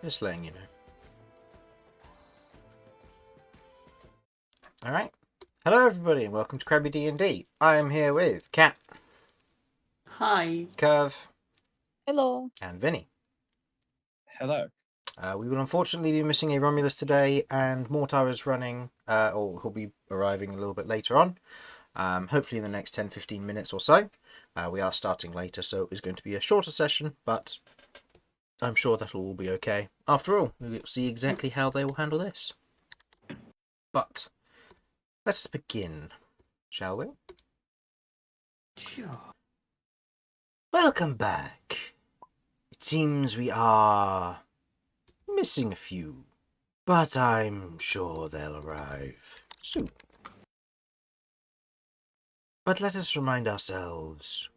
Just letting you know. Alright. Hello everybody and welcome to Crabby D&D. I am here with Cat. Hi. Kirv. Hello. And Vinny. Hello. We will unfortunately be missing a Romulus today, and Mortar is running, or he'll be arriving a little bit later on. Hopefully in the next 10-15 minutes or so. We are starting later, so it is going to be a shorter session, but I'm sure that'll all be okay. After all, we'll see exactly how they will handle this. But let us begin, shall we? Sure. Welcome back. It seems we are missing a few, but I'm sure they'll arrive soon. But let us remind ourselves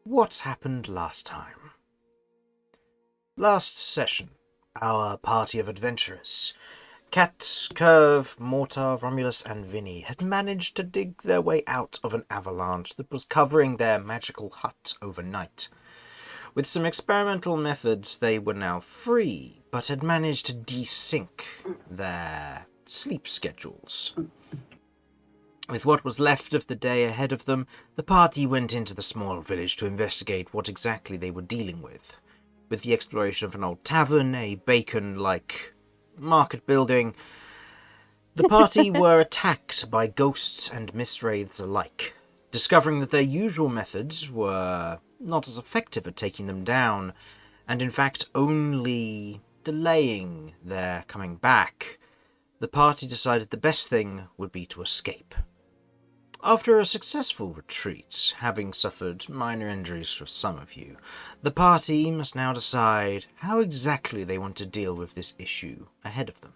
what happened last time. Last session, our party of adventurers, Cat, Kirv, Mortar, Romulus, and Vinny, had managed to dig their way out of an avalanche that was covering their magical hut overnight. With some experimental methods, they were now free, but had managed to desync their sleep schedules. With what was left of the day ahead of them, the party went into the small village to investigate what exactly they were dealing with. With the exploration of an old tavern, a bacon-like market building, the party were attacked by ghosts and mist-wraiths alike. Discovering that their usual methods were not as effective at taking them down, and in fact only delaying their coming back, the party decided the best thing would be to escape. After a successful retreat, having suffered minor injuries for some of you, the party must now decide how exactly they want to deal with this issue ahead of them.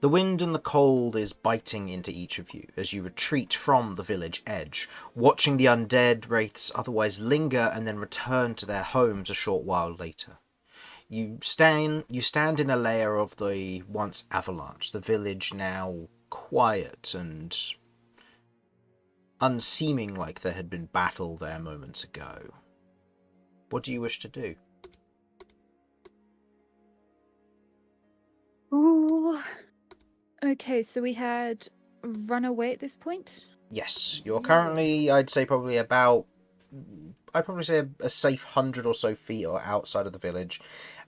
The wind and the cold is biting into each of you as you retreat from the village edge, watching the undead wraiths otherwise linger and then return to their homes a short while later. You stand in a layer of the once avalanche, the village now quiet and unseeming like there had been battle there moments ago. What do you wish to do? Ooh. Okay, so we had run away at this point? Yes, you're currently, I'd say probably about, I'd probably say a safe 100 or so feet or outside of the village,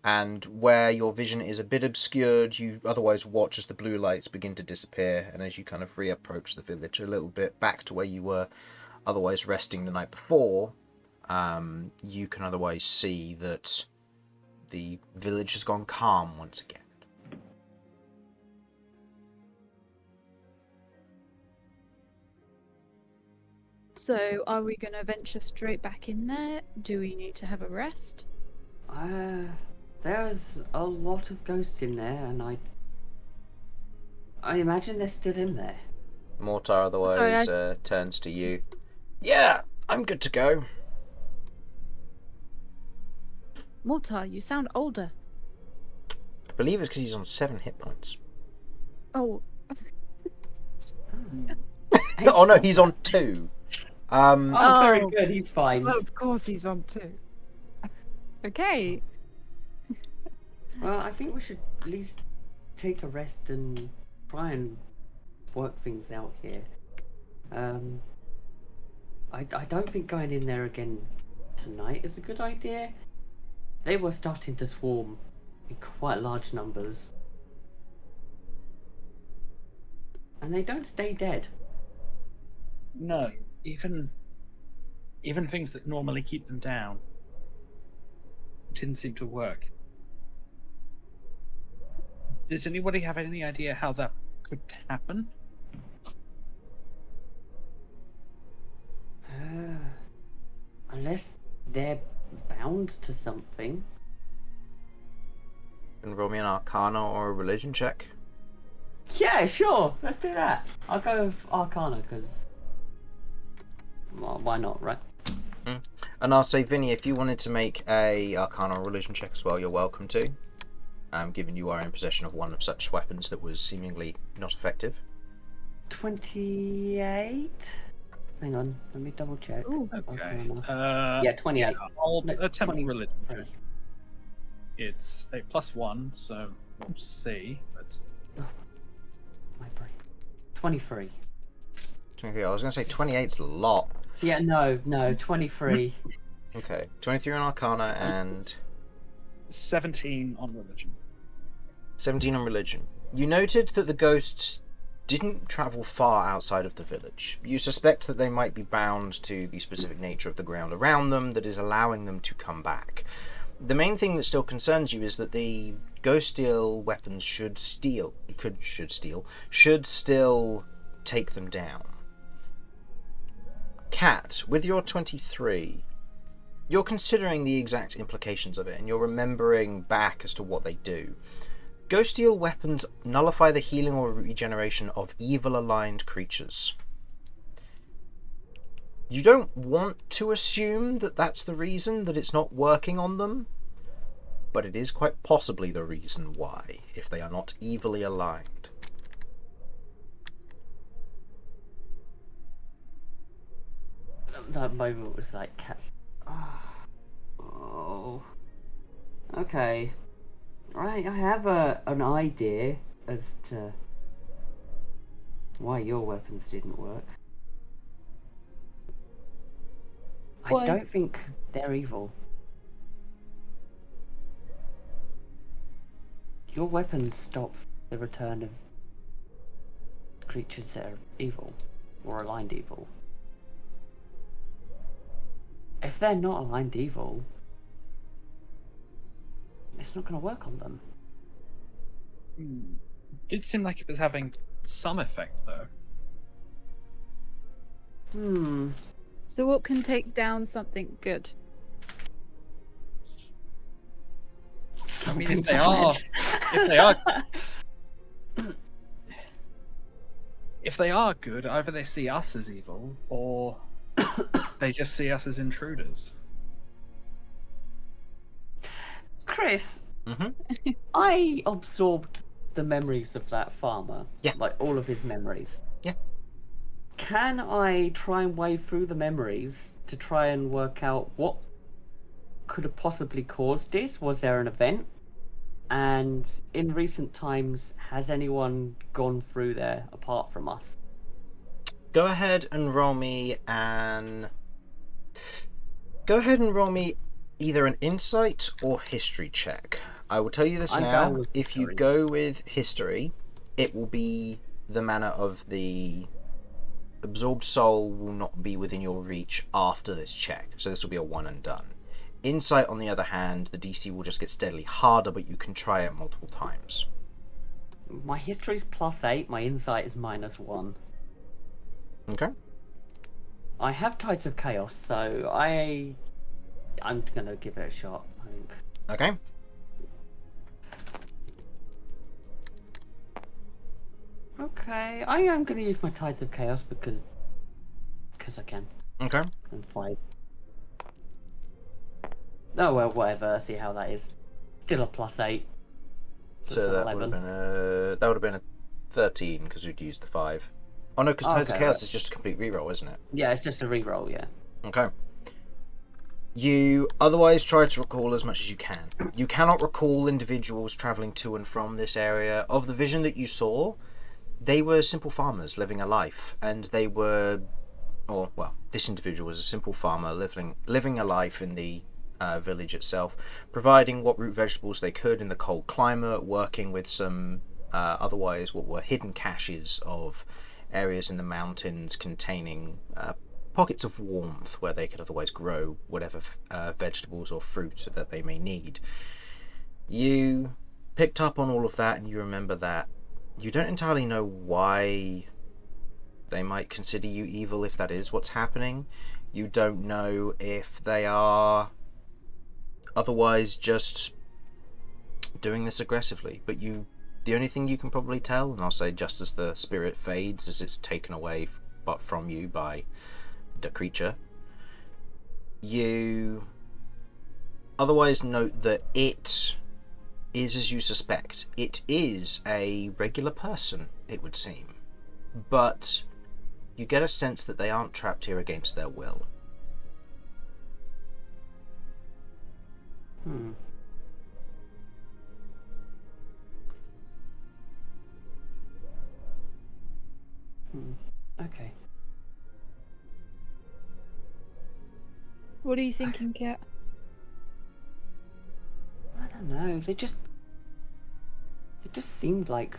and where your vision is a bit obscured, you otherwise watch as the blue lights begin to disappear, and as you kind of reapproach the village a little bit back to where you were otherwise resting the night before, you can otherwise see that the village has gone calm once again. So are we going to venture straight back in there? Do we need to have a rest? There's a lot of ghosts in there, and I imagine they're still in there. Mortar otherwise turns to you. Yeah, I'm good to go. Mortar, you sound older. I believe it's because he's on 7 hit points. Oh. Oh no, he's on 2. Very good, he's fine. Well, of course he's on 2. Okay. Well, I think we should at least take a rest and try and work things out here. I don't think going in there again tonight is a good idea. They were starting to swarm in quite large numbers. And they don't stay dead. No, even things that normally keep them down didn't seem to work. Does anybody have any idea how that could happen? Unless they're bound to something. Can roll me an Arcana or a Religion check. Yeah, sure. Let's do that. I'll go with Arcana because, well, why not, right? And I'll say, Vinny, if you wanted to make a Arcana or Religion check as well, you're welcome to. Given you are in possession of one of such weapons that was seemingly not effective. 28. Hang on, let me double check. Ooh. Okay. Yeah, 28. I'll No, attempt 20. religion. It's a +1, so we'll see. But My brain. 23. 23. I was going to say 28's a lot. Yeah, no, 23. Okay, 23 on Arcana and 17 on religion. 17 on Religion. You noted that the ghosts didn't travel far outside of the village. You suspect that they might be bound to the specific nature of the ground around them that is allowing them to come back. The main thing that still concerns you is that the ghost steel weapons should still take them down. Cat, with your 23, you're considering the exact implications of it, and you're remembering back as to what they do. Ghost steel weapons nullify the healing or regeneration of evil-aligned creatures. You don't want to assume that that's the reason that it's not working on them, but it is quite possibly the reason why, if they are not evilly aligned. That moment was like, Cat's. Oh. Okay. Right, I have an idea as to why your weapons didn't work. Why? I don't think they're evil. Your weapons stop the return of creatures that are evil, or aligned evil. If they're not aligned evil, it's not going to work on them. Did seem like it was having some effect, though. So what can take down something good? I mean, if they are good, either they see us as evil, or they just see us as intruders. Chris, Mm-hmm. I absorbed the memories of that farmer. Yeah. Like all of his memories. Yeah. Can I try and wade through the memories to try and work out what could have possibly caused this? Was there an event? And in recent times, has anyone gone through there apart from us? Go ahead and roll me either an insight or history check. I will tell you this I'm now. going with If you history. go with history, it will be the manner of the absorbed soul will not be within your reach after this check. So this will be a one and done. Insight, on the other hand, the DC will just get steadily harder, but you can try it multiple times. My history's +8, my insight is -1. Okay. I have Tides of Chaos, so I'm gonna give it a shot, I think. Okay. Okay, I am gonna use my Tides of Chaos because I can. Okay. And fight. Oh well, whatever. See how that is. Still a +8. So it's an that would have been a 13 because we'd used the 5. Oh no, because Tides of Okay, Chaos right. is just a complete reroll, isn't it? Yeah, it's just a reroll. Yeah. Okay. You otherwise try to recall as much as you can. You cannot recall individuals travelling to and from this area. Of the vision that you saw, they were simple farmers living a life, and they were, or well, this individual was a simple farmer living a life in the village itself, providing what root vegetables they could in the cold climate, working with some otherwise what were hidden caches of areas in the mountains containing pockets of warmth where they could otherwise grow whatever vegetables or fruit that they may need. You picked up on all of that, and you remember that you don't entirely know why they might consider you evil if that is what's happening. You don't know if they are otherwise just doing this aggressively, but the only thing you can probably tell, and I'll say just as the spirit fades as it's taken away but from you by the creature, you otherwise note that it is as you suspect. It is a regular person, it would seem, but you get a sense that they aren't trapped here against their will. Okay. What are you thinking, Kat? I don't know. They just seemed like,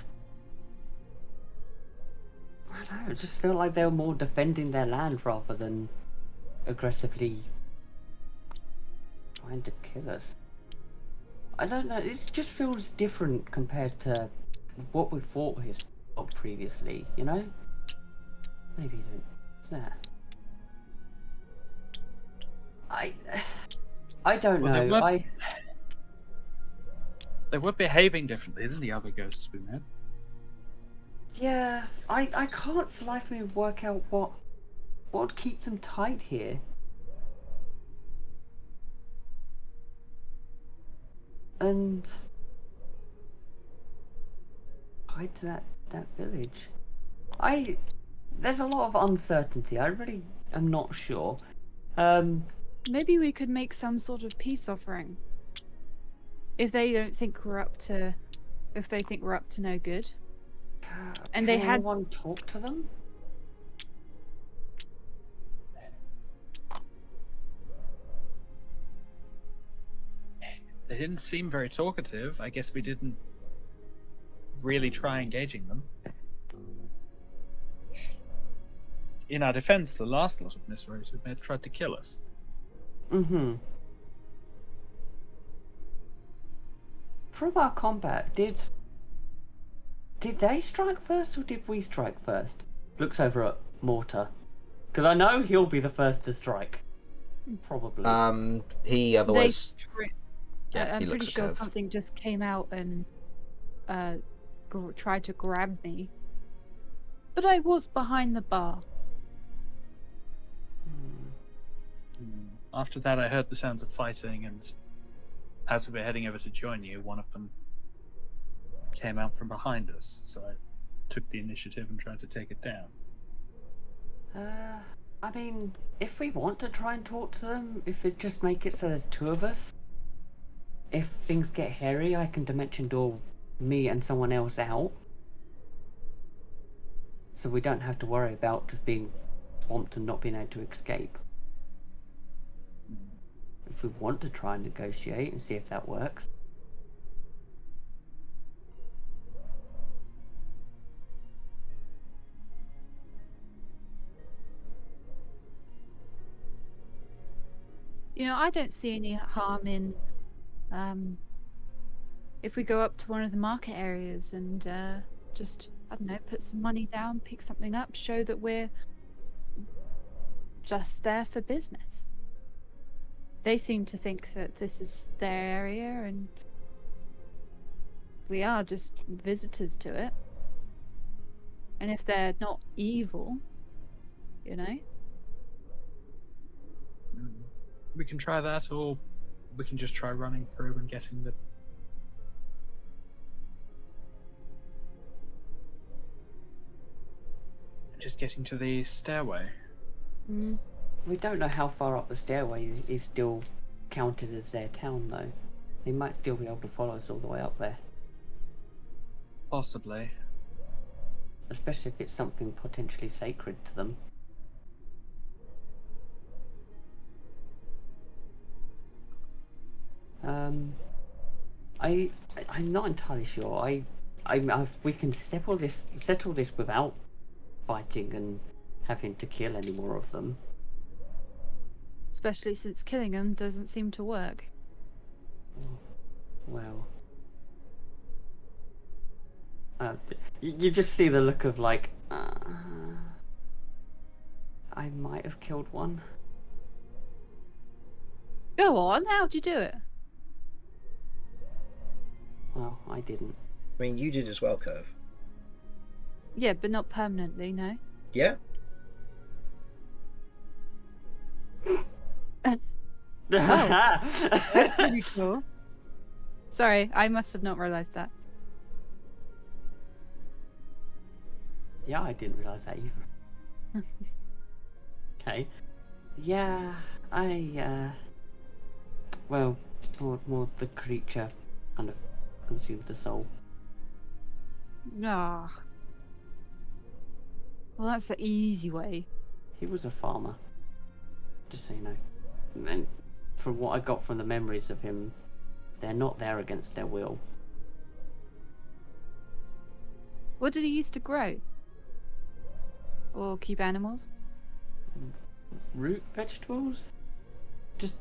I don't know. It just felt like they were more defending their land rather than aggressively trying to kill us. I don't know. It just feels different compared to what we fought with previously. You know? Maybe you don't. What's that? I don't Well, know. They were behaving differently than the other ghosts we met. Yeah, I can't for the life of me work out what would keep them tight here. And tied to that village. There's a lot of uncertainty. I really am not sure. Maybe we could make some sort of peace offering. If they don't think we're up to, if they think we're up to no good. And can they had anyone talk to them? They didn't seem very talkative. I guess we didn't really try engaging them. In our defense, the last lot of Emissaries we met tried to kill us. Mm-hmm. From our combat, did they strike first or did we strike first? Looks over at Mortar. Because I know he'll be the first to strike. Probably. He otherwise. Yeah, I'm he pretty looks at sure Kirv. something just came out and tried to grab me. But I was behind the bar. After that, I heard the sounds of fighting, and as we were heading over to join you, one of them came out from behind us. So I took the initiative and tried to take it down. I mean, if we want to try and talk to them, if it just make it so there's two of us, if things get hairy, I can dimension door me and someone else out. So we don't have to worry about just being swamped and not being able to escape. If we want to try and negotiate and see if that works. You know, I don't see any harm in if we go up to one of the market areas and just, I don't know, put some money down, pick something up, show that we're just there for business. They seem to think that this is their area and we are just visitors to it. And if they're not evil, you know? We can try that, or we can just try running through and getting the... Just getting to the stairway. We don't know how far up the stairway is still counted as their town, though. They might still be able to follow us all the way up there. Possibly. Especially if it's something potentially sacred to them. I'm not entirely sure. We can settle this without fighting and having to kill any more of them. Especially since killing them doesn't seem to work. Well, you just see the look of like, I might have killed one. Go on, how'd you do it? Well, I didn't. I mean, you did as well, Kirv. Yeah, but not permanently, no. Yeah? That's pretty cool. Sorry, I must have not realised that. Yeah, I didn't realise that either. Okay. Yeah, well, more the creature kind of consumed the soul. Ah. Well, that's the easy way. He was a farmer. Just so you know. And from what I got from the memories of him, they're not there against their will. What did he used to grow? Or keep animals? Root vegetables? Just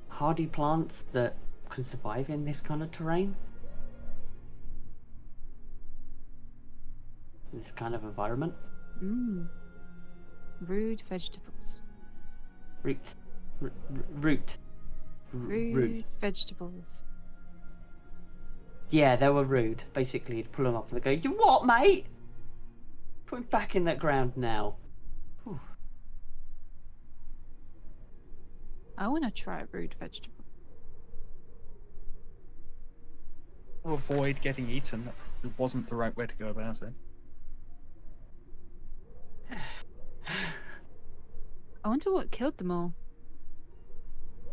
hardy plants that can survive in this kind of terrain. This kind of environment. Mmm. Rude vegetables. Root. Root. Rude vegetables. Yeah, they were rude. Basically, you'd pull them up and they go, "You what, mate? Put him back in that ground now." Whew. I want to try a rude vegetable. To avoid getting eaten, it wasn't the right way to go about it. I wonder what killed them all.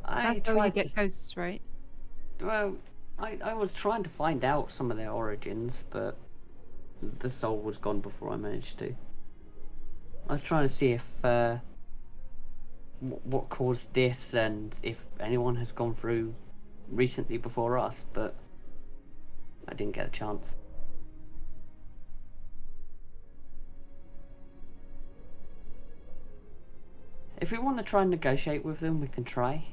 I That's how you tried get to. ghosts, right? Well, I was trying to find out some of their origins, but the soul was gone before I managed to. I was trying to see if what caused this and if anyone has gone through recently before us, but I didn't get a chance. If we want to try and negotiate with them, we can try.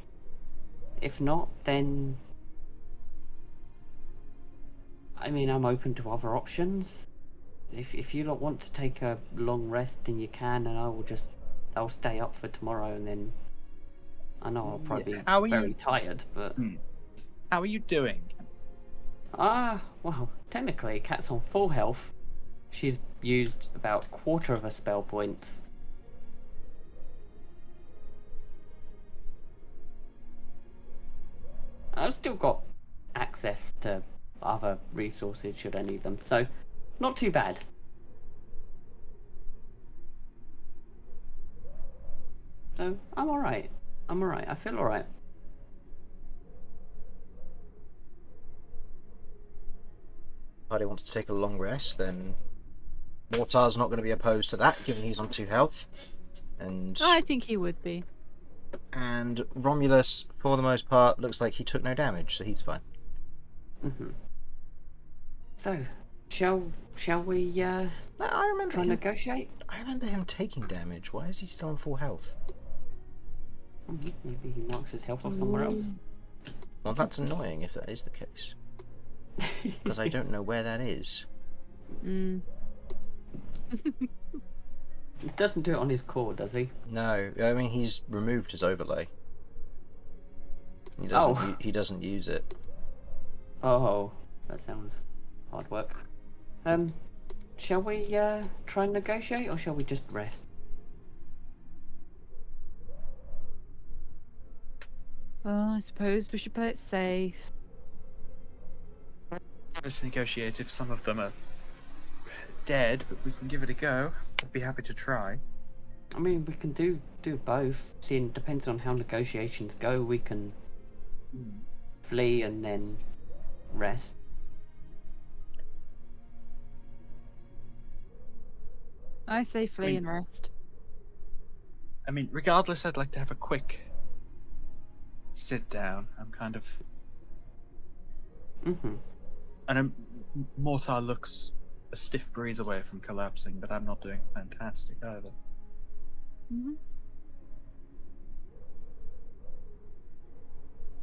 If not, then I mean, I'm open to other options. If you lot want to take a long rest, then you can, and I'll stay up for tomorrow, and then I know I'll probably be How are very you- tired, but How are you doing? well, technically, Cat's on full health. She's used about a quarter of her spell points. I've still got access to other resources should I need them, so not too bad. So I'm alright. I'm alright. I feel alright. Party wants to take a long rest, then Mortar's not going to be opposed to that, given he's on 2 health. And I think he would be. Romulus, for the most part, looks like he took no damage, so he's fine. So, shall we I remember try and him. negotiate? I remember him taking damage. Why is he still on full health? Maybe he marks his health off somewhere else. Well, that's annoying if that is the case, because I don't know where that is. Mm. He doesn't do it on his core, does he? No, I mean he's removed his overlay. He doesn't. Oh. He doesn't use it. Oh, that sounds hard work. Shall we try and negotiate, or shall we just rest? Oh, I suppose we should play it safe. Let's negotiate if some of them are dead, but we can give it a go. I'd be happy to try. I mean, we can do both. Seeing depends on how negotiations go. We can flee and then rest. I say flee and rest. I mean, regardless, I'd like to have a quick sit down. I'm kind of... And Mortar looks a stiff breeze away from collapsing, but I'm not doing fantastic either. Mm-hmm.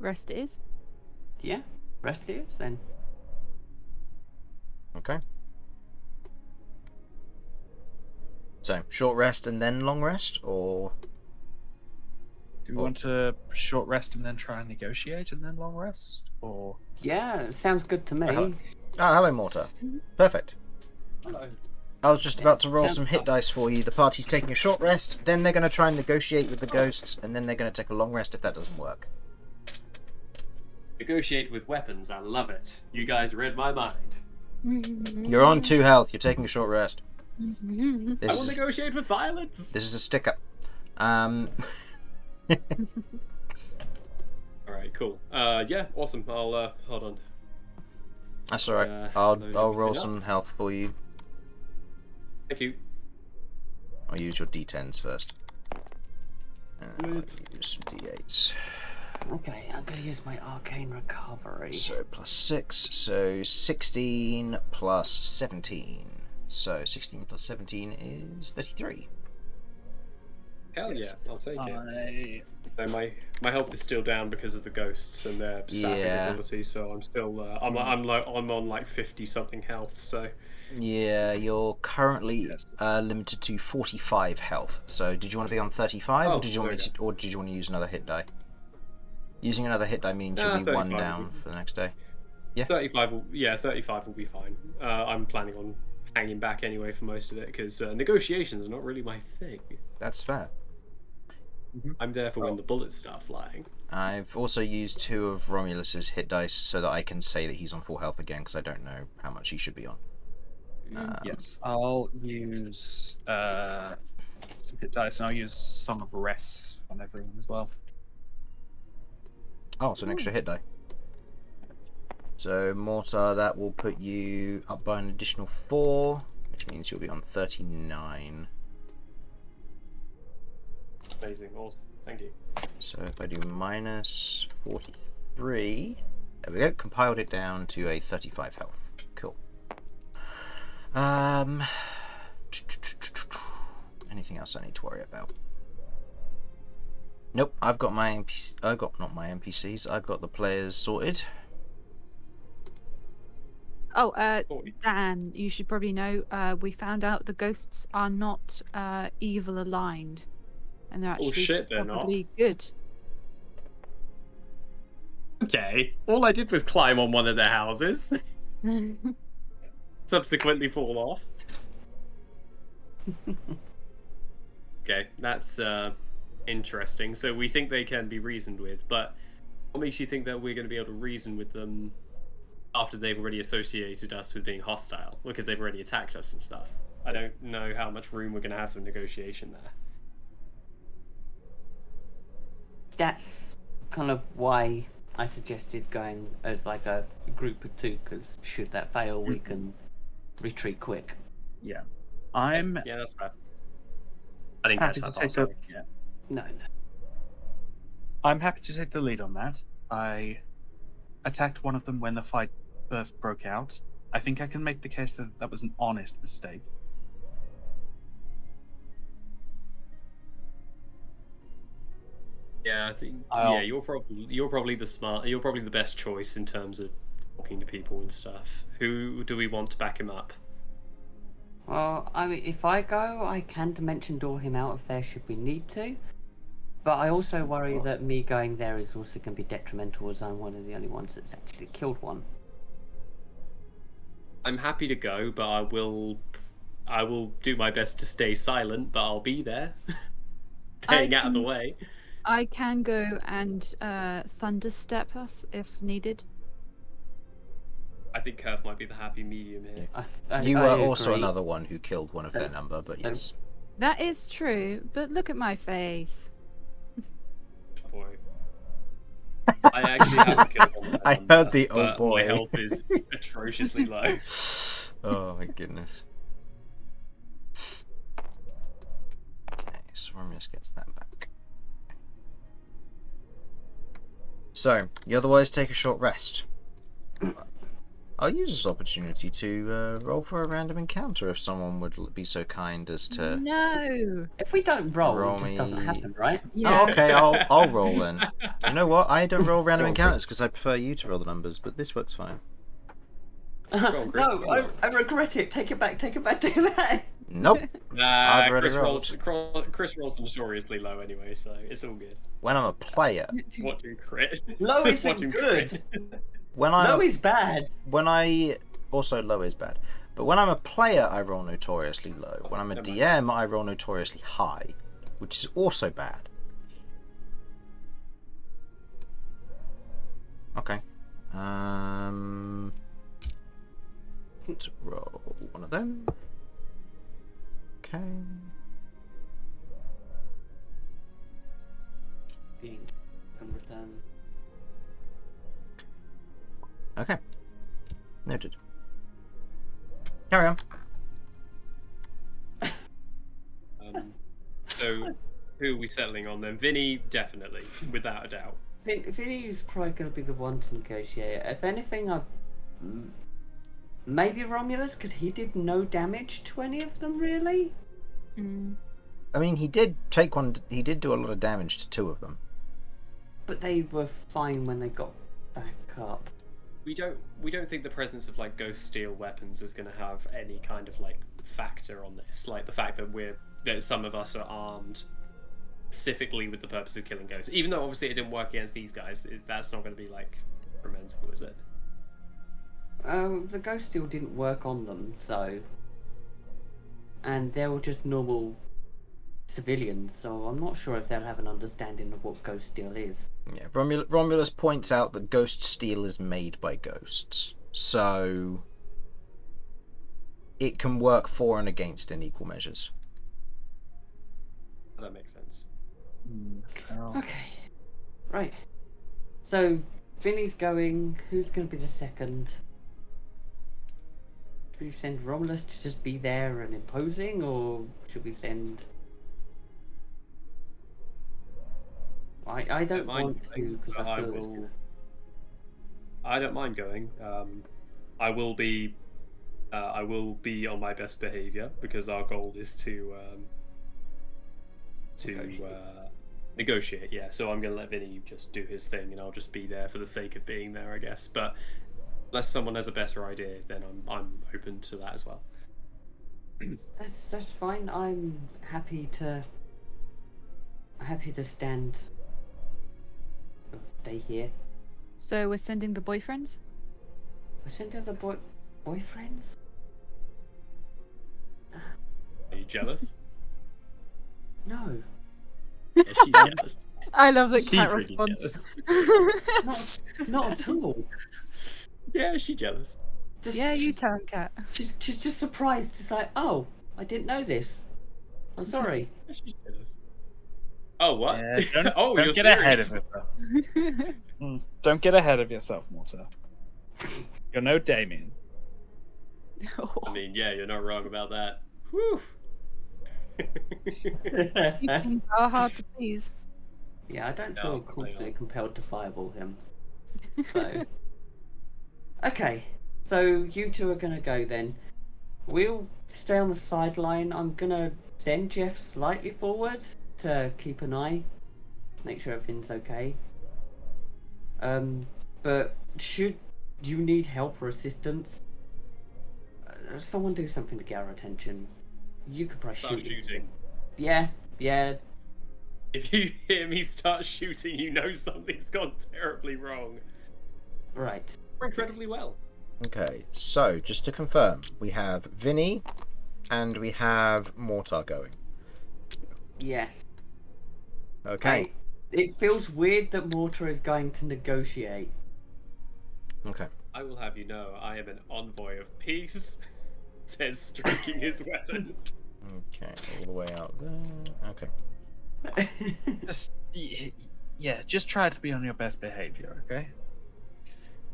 Rest it is. Yeah, rest it is then. Okay. So short rest and then long rest, or Do we want to short rest and then try and negotiate and then long rest? Or... Yeah, sounds good to me. hello, Mortar. Perfect. Hello. I was just about to roll sounds some hit dice for you. The party's taking a short rest, then they're going to try and negotiate with the ghosts, and then they're going to take a long rest if that doesn't work. Negotiate with weapons. I love it. You guys read my mind. You're on 2 health. You're taking a short rest. I will This is negotiate with violence. this is a sticker. All right, cool. Yeah, awesome. I'll hold on. That's all right. load I'll everything roll up. some health for you. Thank you. I'll use your d10s first. I'll use some d8s. Okay, I'm gonna use my arcane recovery. So plus 6, so 16 plus 17. So 16 plus 17 is 33. Hell yeah, I'll take it. I No, my health is still down because of the ghosts and their sapping Yeah. ability, so I'm still I'm on like 50 something health. So Yeah, you're currently limited to 45 health. So did you want to be on 35, or did you want me to, or did you want to use another hit die? Using another hit die means you'll be 1 down for the next day. Yeah. 35 will be fine. I'm planning on hanging back anyway for most of it because negotiations are not really my thing. That's fair. I'm there for when the bullets start flying. I've also used 2 of Romulus's hit dice so that I can say that he's on full health again, because I don't know how much he should be on. Yes, I'll use some hit dice, and I'll use Song of Rest on everyone as well. Oh, so an extra hit die. So Mortar, that will put you up by an additional 4, which means you'll be on 39. Amazing, awesome, thank you. So if I do minus 43, there we go, compiled it down to a 35 health. Cool. Anything else I need to worry about? Nope, I've got my NPC. Not my NPCs. I've got the players sorted. Oh, Dan, you should probably know. We found out the ghosts are not evil aligned, and they're actually shit, they're probably good. Okay, all I did was climb on one of their houses, subsequently fall off. Okay, that's interesting. So we think they can be reasoned with, but what makes you think that we're going to be able to reason with them after they've already associated us with being hostile? Because they've already attacked us and stuff. I don't know how much room we're going to have for negotiation there. That's kind of why I suggested going as like a group of 2, because should that fail, we can retreat quick. Yeah, Yeah, that's fair. I didn't catch happy that to part, take sorry. No. I'm happy to take the lead on that. I attacked one of them when the fight first broke out. I think I can make the case that that was an honest mistake. Yeah, I think you're probably the best choice in terms of talking to people and stuff. Who do we want to back him up? Well, I mean, if I go, I can dimension door him out if there should we need to. But I also worry that me going there is also going to be detrimental, as I'm one of the only ones that's actually killed one. I'm happy to go, but I will do my best to stay silent, but I'll be there. Staying out of the way. I can go and thunderstep us if needed. I think Kirv might be the happy medium here. You I were also agree. another one who killed one of their number, but yes. That is true, but look at my face. Boy. I actually haven't killed one of their I number, heard the oh but boy. my health is atrociously low. Oh my goodness. Okay, so Romulus gets that back. So, you otherwise take a short rest. I'll use this opportunity to roll for a random encounter if someone would be so kind as to. No. If we don't roll, Roll it just me- doesn't happen, right? Yeah. Oh, okay, I'll roll then. You know what? I don't roll random Go on, encounters because I prefer you to roll the numbers, but this works fine. on, Chris, No, you roll. I regret it. Take it back. Take it back. Take it back. Nope. I've already Chris rolls notoriously low anyway, so it's all good. When I'm a player, Watching crit. Low Just isn't watching good. crit. when Low I is bad. also low is bad, but when I'm a player, I roll notoriously low. When I'm a Never mind. DM, I roll notoriously high, which is also bad. Okay. To roll one of them. Okay. Okay. Noted. Carry on. So, who are we settling on then? Vinny, definitely, without a doubt. Vinny's probably going to be the one to negotiate. If anything, maybe Romulus, because he did no damage to any of them, really. I mean, he did take one. He did do a lot of damage to 2 of them. But they were fine when they got back up. We don't think the presence of like ghost steel weapons is going to have any kind of like factor on this. Like the fact that some of us are armed specifically with the purpose of killing ghosts, even though obviously it didn't work against these guys. That's not going to be like detrimental, is it? The ghost steel didn't work on them, so, and they were just normal civilians, so I'm not sure if they'll have an understanding of what ghost steel is. Yeah, Romulus points out that ghost steel is made by ghosts, so it can work for and against in equal measures. That makes sense. Okay, right. So Vinny's going. Who's going to be the second? Should we send Romulus to just be there and imposing, or should we send? I don't want to because I feel. I don't mind going. I will be on my best behavior because our goal is to negotiate. Yeah, so I'm gonna let Vinny just do his thing, and I'll just be there for the sake of being there, I guess. But unless someone has a better idea, then I'm open to that as well. That's fine. I'm happy to stay here. So we're sending the boyfriends? We're sending the boyfriends? Are you jealous? No. Yeah, she's jealous. I love that She's Cat really responds. Not at all. Yeah, she's jealous. Yeah, you tell him, Cat. She's just surprised. Just like, oh, I didn't know this. I'm sorry. Yeah, she's jealous. Oh, what? Yeah, don't, oh, don't you're get serious? ahead of yourself. Don't get ahead of yourself, Mortar. You're no Damien. I mean, yeah, you're not wrong about that. Whew. Things are hard to please. Yeah, I don't No, feel clearly constantly not. compelled to fireball him. So, okay. So you two are gonna go then. We'll stay on the sideline. I'm gonna send Jeff slightly forward to keep an eye, make sure everything's okay. But should you need help or assistance, someone do something to get our attention. You could probably Start shoot. shooting. Yeah. If you hear me start shooting, you know something's gone terribly wrong. Right. We're incredibly well. Okay, so just to confirm, we have Vinny and we have Mortar going. Yes. Okay. It feels weird that Mortar is going to negotiate. Okay. I will have you know, I am an envoy of peace. Says streaking his weapon. Okay, all the way out there. Okay. Just try to be on your best behavior, okay?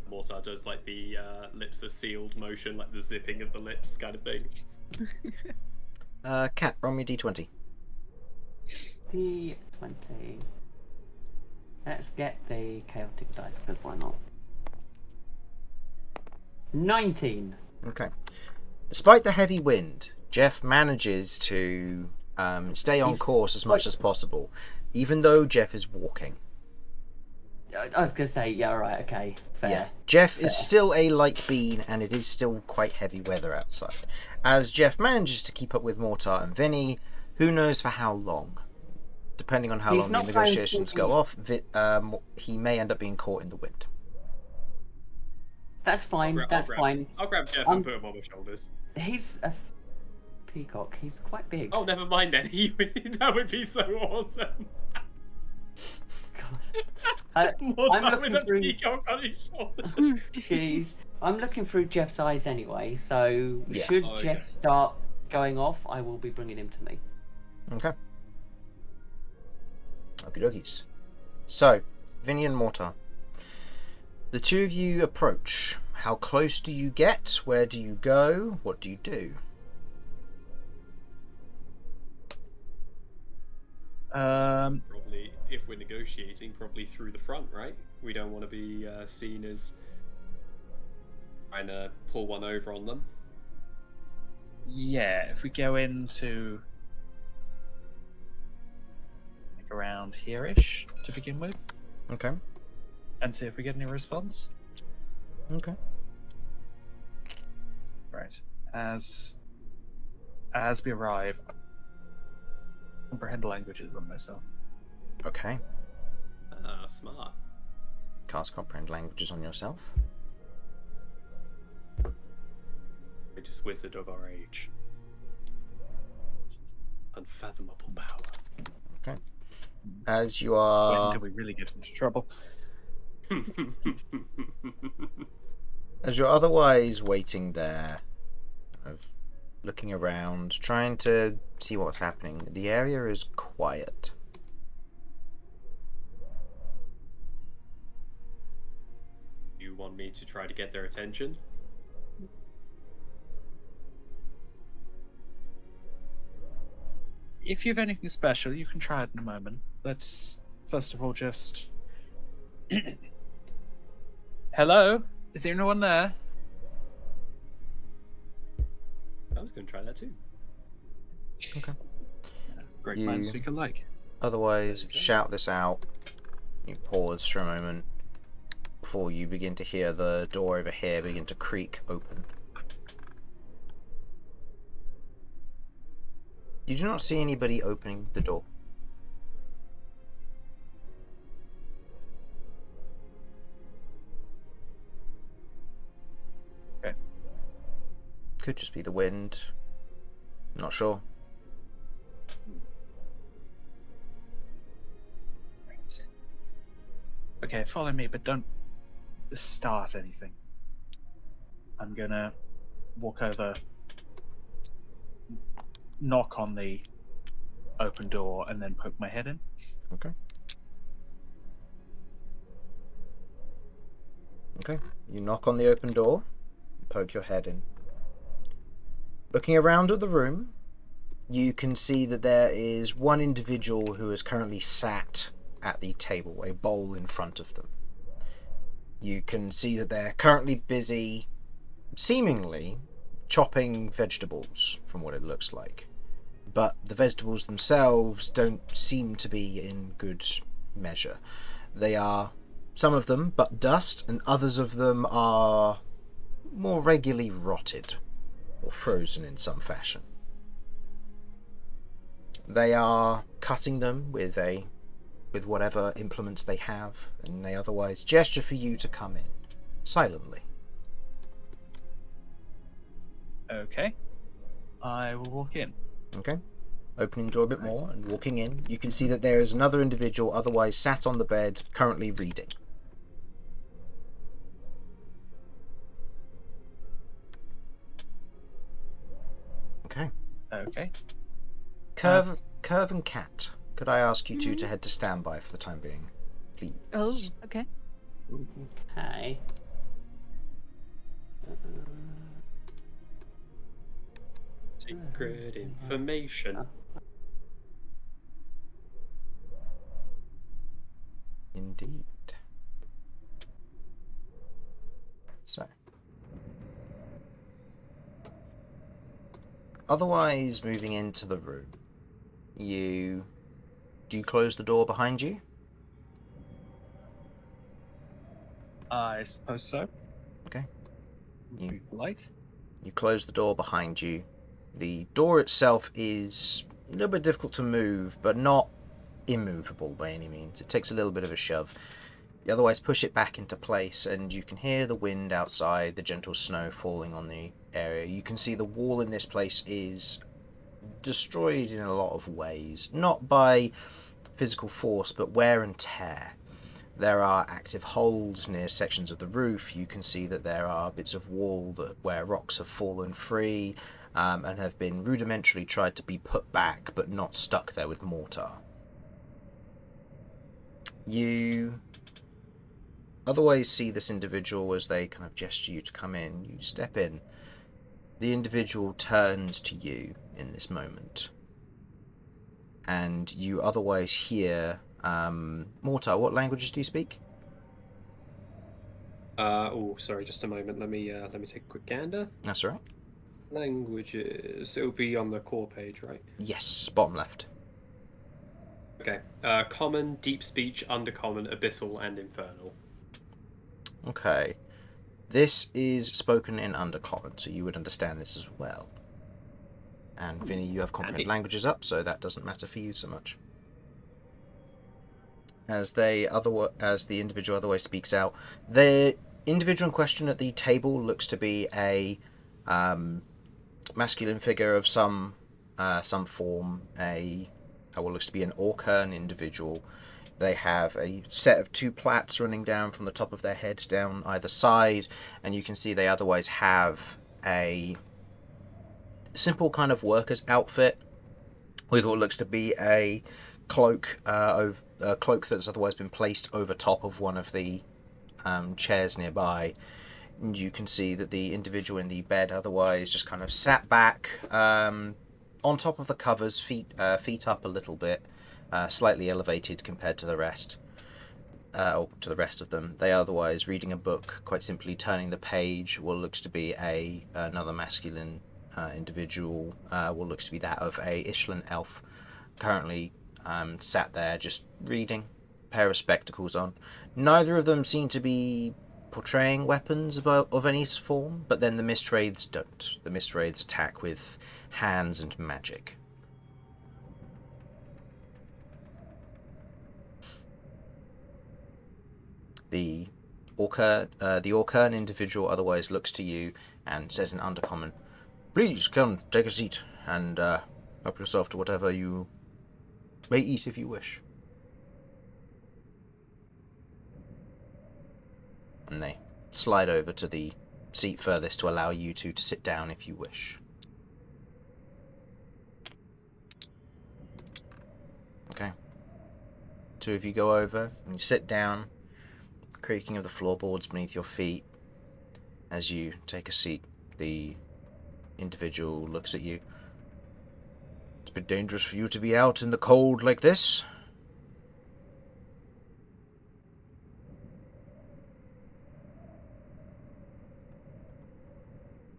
Mortar does like the lips are sealed motion, like the zipping of the lips kind of thing. Cat, roll me d20. D20. Let's get the chaotic dice, because why not? 19. Okay. Despite the heavy wind, Jeff manages to stay on course as much as possible, even though Jeff is walking. I was going to say, yeah, right, okay, fair. Yeah, Jeff is still a light bean, and it is still quite heavy weather outside. As Jeff manages to keep up with Mortar and Vinny, who knows for how long? Depending on how He's long the not negotiations going go off, he may end up being caught in the wind. That's fine, fine. I'll grab Jeff and put him on my shoulders. He's a peacock, he's quite big. Oh, never mind then. That would be so awesome. God. I'm looking with a through. peacock on his shoulder. Jeez. I'm looking through Jeff's eyes anyway, so Yeah. should Oh, Jeff yeah. start going off, I will be bringing him to me. Okay. Okie dokies. So, Vinny and Mortar. The two of you approach. How close do you get? Where do you go? What do you do? Probably, if we're negotiating, probably through the front, right? We don't want to be seen as trying to pull one over on them. Yeah, if we go into like around here-ish to begin with, Okay. and see if we get any response. Okay. Right. As we arrive, I comprehend languages on myself. Okay. Ah, smart. Cast comprehend languages on yourself. Greatest wizard of our age. Unfathomable power. Okay. As you Wait are, until we really get into trouble. as you're otherwise waiting there, kind of looking around, trying to see what's happening, the area is quiet. You want me to try to get their attention? If you have anything special, you can try it in a moment. Let's first of all just. Hello? Is there anyone there? I was going to try that too. Okay. Great You- minds think alike. Otherwise, Okay. shout this out. You pause for a moment before you begin to hear the door over here begin to creak open. You do not see anybody opening the door. Okay. Could just be the wind. Not sure. Right. Okay, follow me, but don't start anything. I'm gonna walk over, knock on the open door, and then poke my head in. Okay. Okay. You knock on the open door, poke your head in. Looking around at the room, you can see that there is one individual who is currently sat at the table, a bowl in front of them. You can see that they're currently busy, seemingly, chopping vegetables, from what it looks like. But the vegetables themselves don't seem to be in good measure. They are, some of them, but dust, and others of them are more regularly rotted or frozen in some fashion. They are cutting them with whatever implements they have, and they otherwise gesture for you to come in silently. Okay. I will walk in. Okay. Opening the door a bit more and walking in, you can see that there is another individual otherwise sat on the bed, currently reading. Okay. Okay. Kirv and Cat, could I ask you two to head to standby for the time being, please? Oh, okay. Okay. Secret information. Indeed. So. Otherwise, moving into the room, do you close the door behind you? I suppose so. Okay. Would be polite. You close the door behind you. The door itself is a little bit difficult to move, but not immovable by any means. It takes a little bit of a shove. You otherwise push it back into place, and you can hear the wind outside, the gentle snow falling on the area. You can see the wall in this place is destroyed in a lot of ways, not by physical force, but wear and tear. There are active holes near sections of the roof. You can see that there are bits of wall where rocks have fallen free and have been rudimentarily tried to be put back, but not stuck there with mortar. You otherwise see this individual as they kind of gesture you to come in. You step in. The individual turns to you in this moment. and you otherwise hear Mortar. What languages do you speak? Oh, sorry, just a moment. Let me take a quick gander. That's all right. Languages. It'll be on the core page, right? Yes, bottom left. Okay. Common, deep speech, undercommon, abyssal, and infernal. Okay. This is spoken in Undercommon, so you would understand this as well. And Vinny, you have comprehend Handy. languages up, so that doesn't matter for you so much. As the individual otherwise speaks out, the individual in question at the table looks to be a masculine figure of some form, what looks to be an Orkern individual. They have a set of two plaits running down from the top of their head down either side, and you can see they otherwise have a simple kind of worker's outfit with what looks to be a cloak, a cloak that's otherwise been placed over top of one of the chairs nearby. And you can see that the individual in the bed otherwise just kind of sat back on top of the covers, feet up a little bit, slightly elevated compared to the rest. Or to the rest of them. They are otherwise reading a book, quite simply turning the page. What looks to be another masculine individual, what looks to be that of a Ishlan elf, currently sat there just reading, pair of spectacles on. Neither of them seem to be portraying weapons of any form, but then the mist wraiths don't. The mist wraiths attack with hands and magic. The Orkern individual otherwise looks to you and says in Undercommon, "Please come, take a seat, and help yourself to whatever you may eat if you wish." And they slide over to the seat furthest to allow you to sit down if you wish. Okay. Two of you go over and you sit down, creaking of the floorboards beneath your feet. As you take a seat, the individual looks at you. "It's a bit dangerous for you to be out in the cold like this."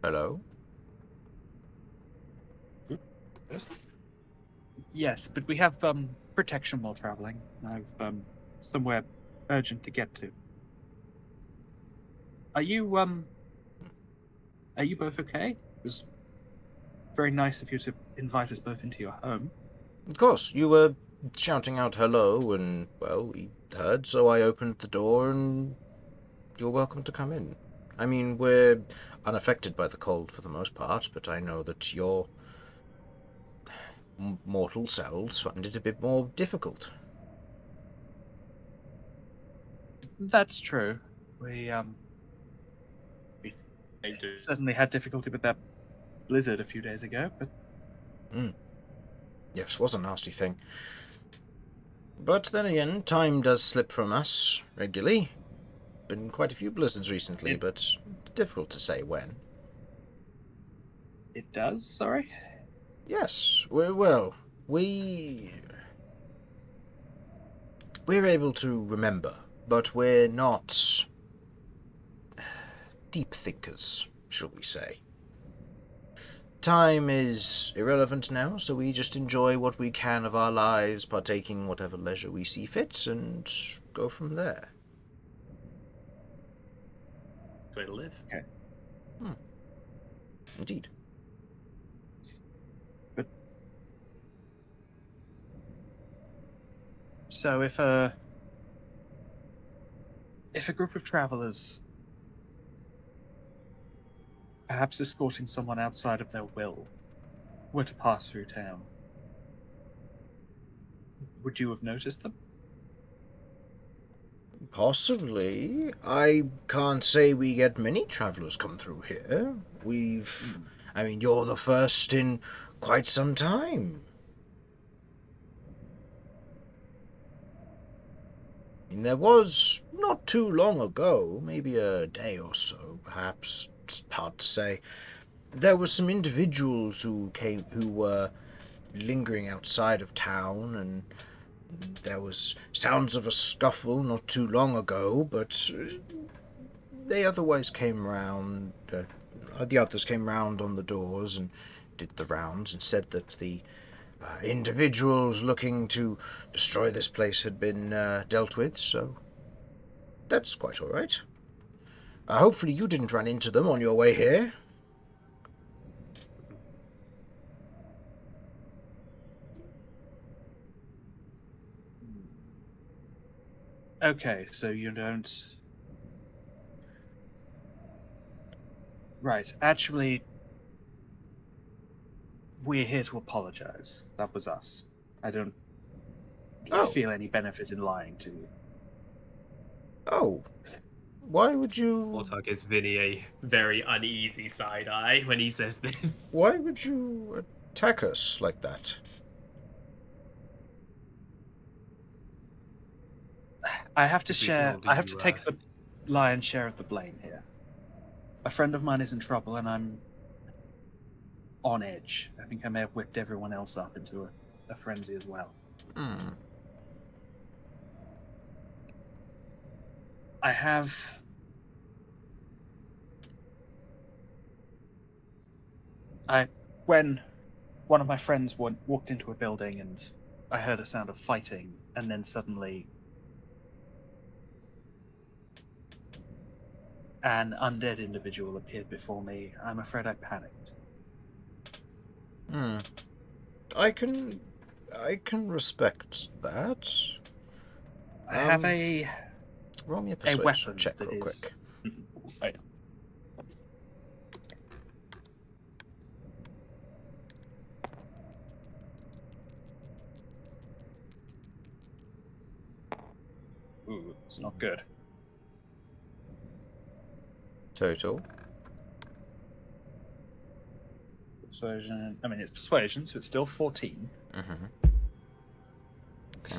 Hello? Yes, but we have protection while traveling. I've somewhere urgent to get to. Are you both okay? It was very nice of you to invite us both into your home. Of course, you were shouting out hello, and, well, we heard, so I opened the door, and you're welcome to come in. I mean, we're unaffected by the cold for the most part, but I know that your mortal selves find it a bit more difficult. That's true. We They do. certainly had difficulty with that blizzard a few days ago, but Yes, was a nasty thing. But then again, time does slip from us regularly. Been quite a few blizzards recently, but difficult to say when. it does. Sorry. Yes, we're able to remember, but we're not deep thinkers, shall we say. Time is irrelevant now, so we just enjoy what we can of our lives, partaking whatever leisure we see fit, and go from there. Way to live. Okay. Indeed. So if a group of travelers, perhaps escorting someone outside of their will, were to pass through town, would you have noticed them? Possibly. I can't say we get many travellers come through here. I mean, you're the first in quite some time. I mean, there was, not too long ago, maybe a day or so, perhaps, it's hard to say, there were some individuals who were lingering outside of town, and there was sounds of a scuffle not too long ago, but they otherwise came round. The others came round on the doors and did the rounds and said that the individuals looking to destroy this place had been dealt with, so that's quite all right. Hopefully you didn't run into them on your way here. Okay, so you don't. Right, actually, we're here to apologize. That was us. I don't Oh. feel any benefit in lying to you. Oh. Why would you... Mortar gives Vinny a very uneasy side eye when he says this. Why would you attack us like that? I have to We share. told I have you, to take the lion's share of the blame here. A friend of mine is in trouble, and I'm on edge. I think I may have whipped everyone else up into a frenzy as well. I have. When one of my friends walked into a building and I heard a sound of fighting, and then suddenly an undead individual appeared before me, I'm afraid I panicked. I can respect that. I have a Roll me a a persuasion weapon check that real is. quick. Right. Ooh, it's not good. Total. Persuasion. I mean, it's persuasion, so it's still 14. Okay.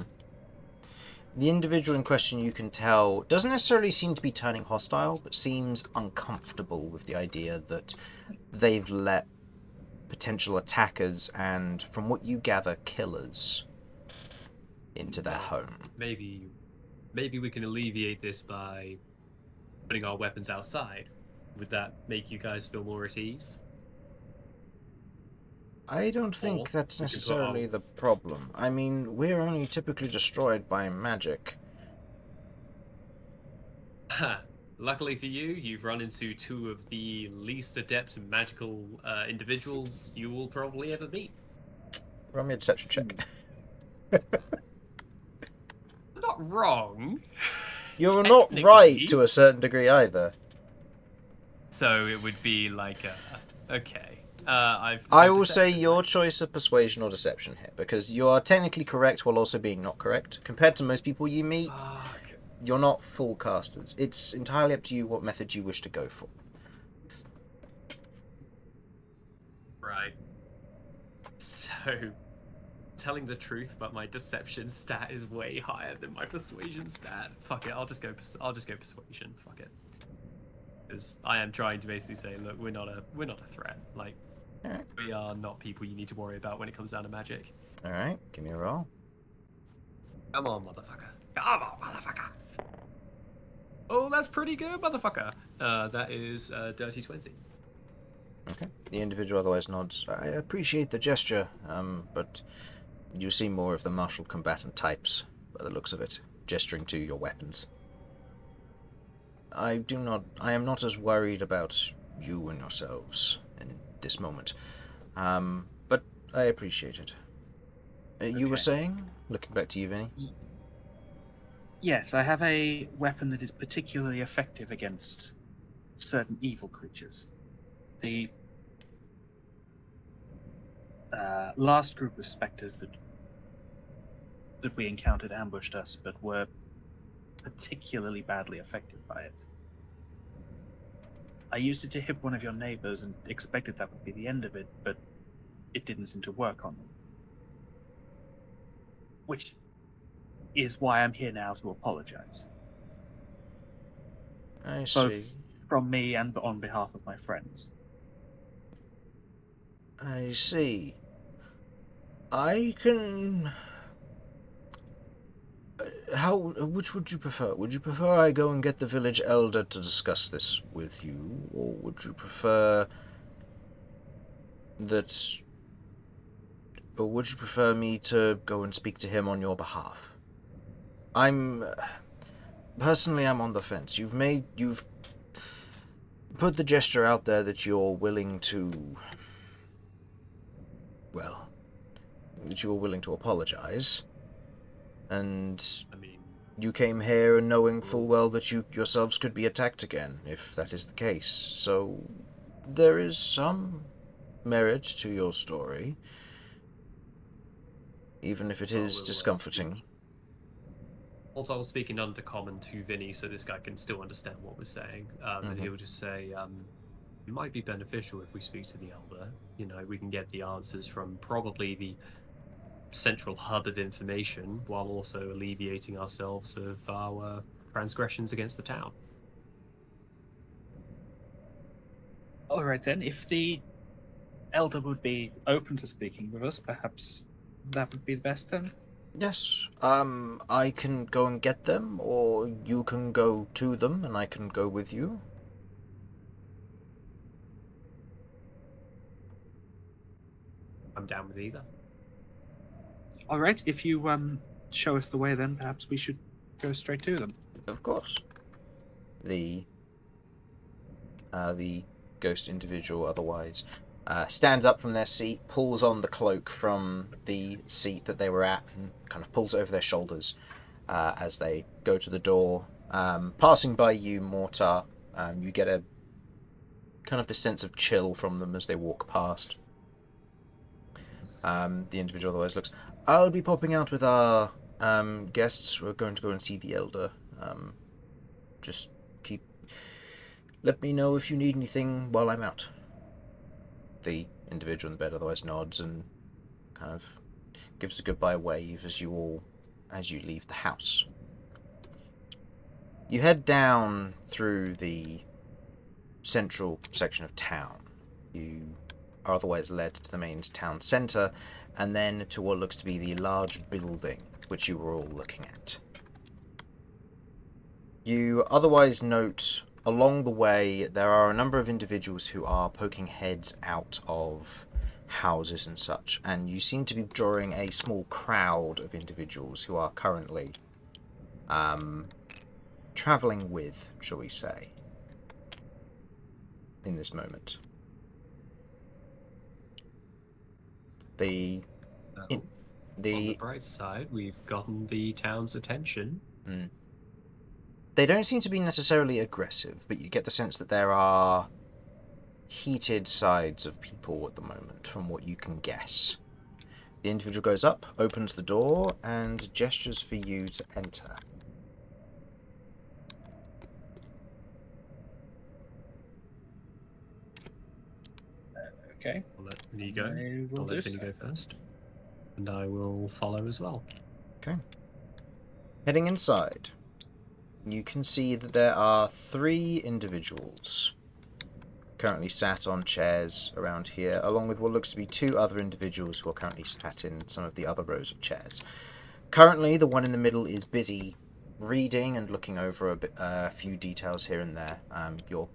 The individual in question, you can tell, doesn't necessarily seem to be turning hostile, but seems uncomfortable with the idea that they've let potential attackers and, from what you gather, killers into their home. Maybe we can alleviate this by putting our weapons outside. Would that make you guys feel more at ease? I don't think that's we can put necessarily our- the problem. I mean, we're only typically destroyed by magic. Luckily for you, you've run into two of the least adept magical individuals you will probably ever meet. Roll me a deception check. I'm not wrong. You're not right Technically. to a certain degree either. So it would be like okay. I will say your choice of persuasion or deception here, because you are technically correct while also being not correct. Compared to most people you meet, you're not full casters. It's entirely up to you what method you wish to go for. Right. So, telling the truth, but my deception stat is way higher than my persuasion stat. Fuck it, I'll just go persuasion. Fuck it. Because I am trying to basically say, look, we're not a threat. Like, Alright. we are not people you need to worry about when it comes down to magic. Alright, give me a roll. Come on, motherfucker. Come on, motherfucker. Oh, that's pretty good, motherfucker. That is dirty 20. Okay. The individual otherwise nods. I appreciate the gesture, but you see more of the martial combatant types, by the looks of it, gesturing to your weapons. I am not as worried about you and yourselves in this moment. But I appreciate it. You were Okay. saying? Looking back to you, Vinny? Yes, I have a weapon that is particularly effective against certain evil creatures. The last group of specters that we encountered ambushed us, but were particularly badly affected by it. I used it to hit one of your neighbors and expected that would be the end of it, but it didn't seem to work on them. Which is why I'm here now to apologize. I Both see. from me and on behalf of my friends. I see. I can... Which would you prefer? Would you prefer I go and get the village elder to discuss this with you? Or would you prefer that... Or would you prefer me to go and speak to him on your behalf? Personally, I'm on the fence. You've put the gesture out there that you're willing to... Well, that you're willing to apologize. And I mean, you came here knowing full well that you yourselves could be attacked again, if that is the case. So, there is some merit to your story. Even if it is discomforting. Also, I was speaking undercommon to Vinny, so this guy can still understand what we're saying. And he'll just say, it might be beneficial if we speak to the Elder. You know, we can get the answers from probably the central hub of information, while also alleviating ourselves of our transgressions against the town. All right then, if the elder would be open to speaking with us, perhaps that would be the best then. Yes. I can go and get them, or you can go to them, and I can go with you. I'm down with either. All right, if you show us the way, then perhaps we should go straight to them. Of course. The ghost individual otherwise stands up from their seat, pulls on the cloak from the seat that they were at, and kind of pulls it over their shoulders as they go to the door. Passing by you, Mortar, you get a kind of the sense of chill from them as they walk past. The individual otherwise looks, I'll be popping out with our guests. We're going to go and see the elder. Just let me know if you need anything while I'm out. The individual in the bed otherwise nods and kind of gives a goodbye wave as you leave the house. You head down through the central section of town. You are otherwise led to the main town centre, and then to what looks to be the large building which you were all looking at. You otherwise note along the way there are a number of individuals who are poking heads out of houses and such, and you seem to be drawing a small crowd of individuals who are currently travelling with, shall we say, in this moment. On the bright side, we've gotten the town's attention. They don't seem to be necessarily aggressive, but you get the sense that there are heated sides of people at the moment, from what you can guess. The individual goes up, opens the door, and gestures for you to enter. Okay. I'll let Vinny go. I'll let Vinny go first. And I will follow as well. Okay. Heading inside, you can see that there are 3 individuals currently sat on chairs around here, along with what looks to be 2 other individuals who are currently sat in some of the other rows of chairs. Currently, the one in the middle is busy reading and looking over a few details here and there. Your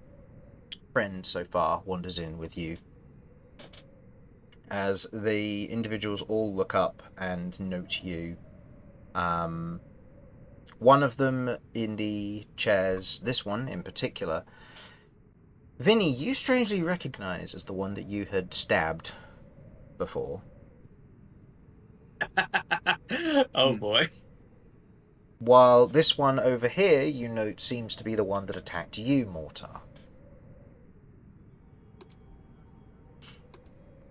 friend so far wanders in with you, as the individuals all look up and note you. One of them in the chairs, this one in particular, Vinny, you strangely recognise as the one that you had stabbed before. Oh boy. While this one over here, you note, seems to be the one that attacked you, Mortar.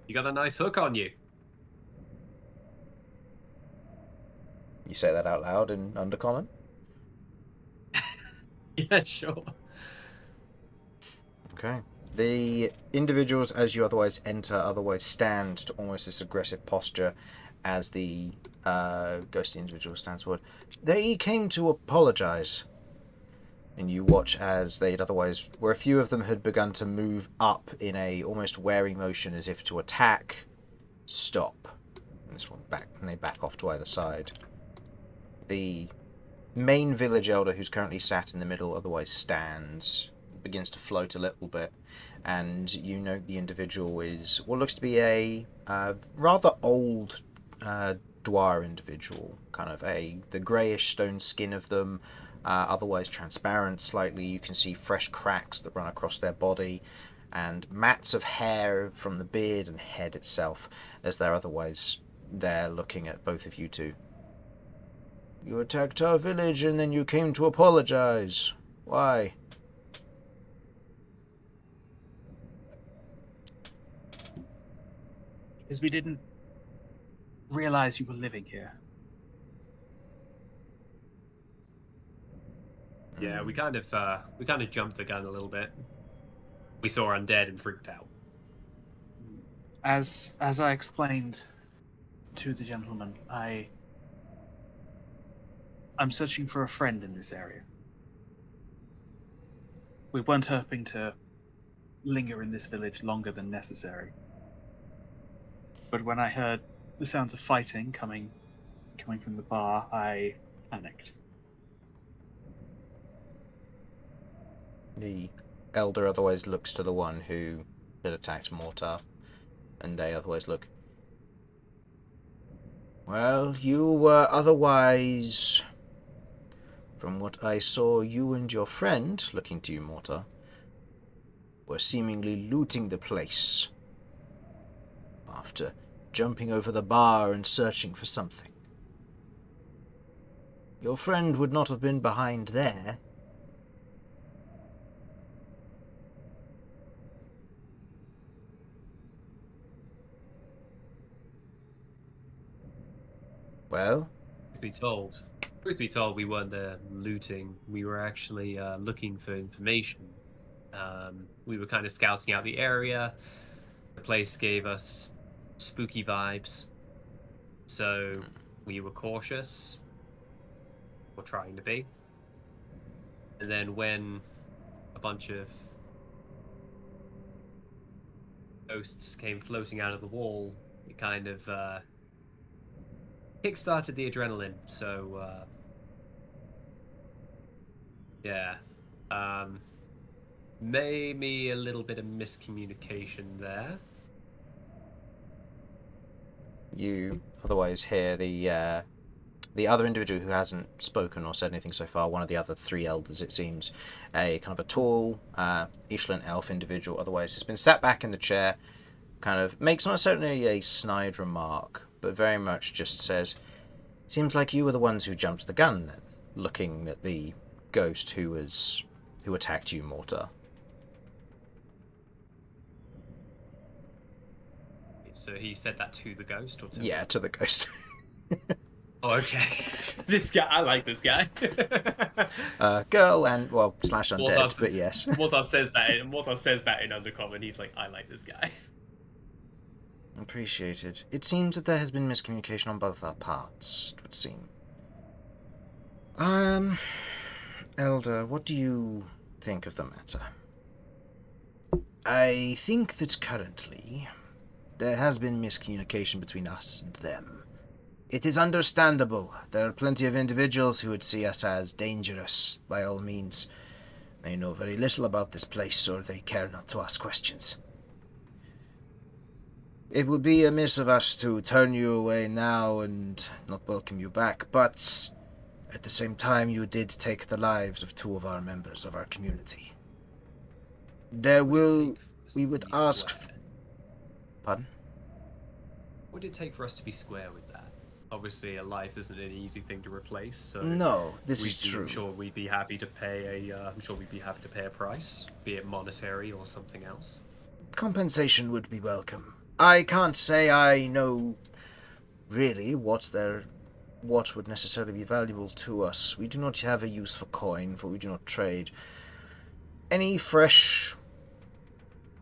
You got a nice hook on you. You say that out loud in Undercommon? Yeah, sure. Okay. The individuals, as you otherwise enter, otherwise stand to almost this aggressive posture as the ghostly individual stands forward. They came to apologise. And you watch as they'd otherwise, where a few of them had begun to move up in a almost wary motion as if to attack, stop. And this one back, and they back off to either side. The main village elder, who's currently sat in the middle, otherwise stands, begins to float a little bit, and you note the individual is what looks to be a rather old Dwar individual, kind of the greyish stone skin of them, otherwise transparent slightly. You can see fresh cracks that run across their body, and mats of hair from the beard and head itself, as they're otherwise there looking at both of you two. You attacked our village and then you came to apologize. Why? Because we didn't realize you were living here. Yeah, we kind of jumped the gun a little bit. We saw undead and freaked out. As I explained to the gentleman, I'm searching for a friend in this area. We weren't hoping to linger in this village longer than necessary. But when I heard the sounds of fighting coming from the bar, I panicked. The elder otherwise looks to the one who had attacked Mortar, and they otherwise look. Well, you were otherwise... From what I saw, you and your friend, looking to you, Mortar, were seemingly looting the place after jumping over the bar and searching for something. Your friend would not have been behind there. Well? Truth be told, we weren't there looting. We were actually looking for information. We were kind of scouting out the area. The place gave us spooky vibes. So we were cautious. Or trying to be. And then when a bunch of ghosts came floating out of the wall, it kind of kickstarted the adrenaline. So yeah, maybe a little bit of miscommunication there. You otherwise hear the other individual who hasn't spoken or said anything so far, one of the other three elders, it seems, a kind of a tall Ishlan elf individual, otherwise has been sat back in the chair, kind of makes not necessarily a snide remark, but very much just says, seems like you were the ones who jumped the gun then, looking at the ghost who attacked you, Mortar. So he said that to the ghost, or to Yeah, to the ghost. Oh, okay. This guy, I like this guy. Girl and, well, / undead, Mortar, but yes. Mortar says that in undercommon. He's like, I like this guy. Appreciated. It seems that there has been miscommunication on both our parts, it would seem. Elder, what do you think of the matter? I think that currently there has been miscommunication between us and them. It is understandable. There are plenty of individuals who would see us as dangerous, by all means. They know very little about this place, or they care not to ask questions. It would be amiss of us to turn you away now and not welcome you back, but at the same time you did take the lives of 2 of our members of our community. We would ask... Pardon? What did it take for us to be square with that? Obviously, a life isn't an easy thing to replace. So no, this is true. I'm sure we'd be happy to pay a price, be it monetary or something else. Compensation would be welcome. I can't say I know really what would necessarily be valuable to us. We do not have a use for coin, for we do not trade. Any fresh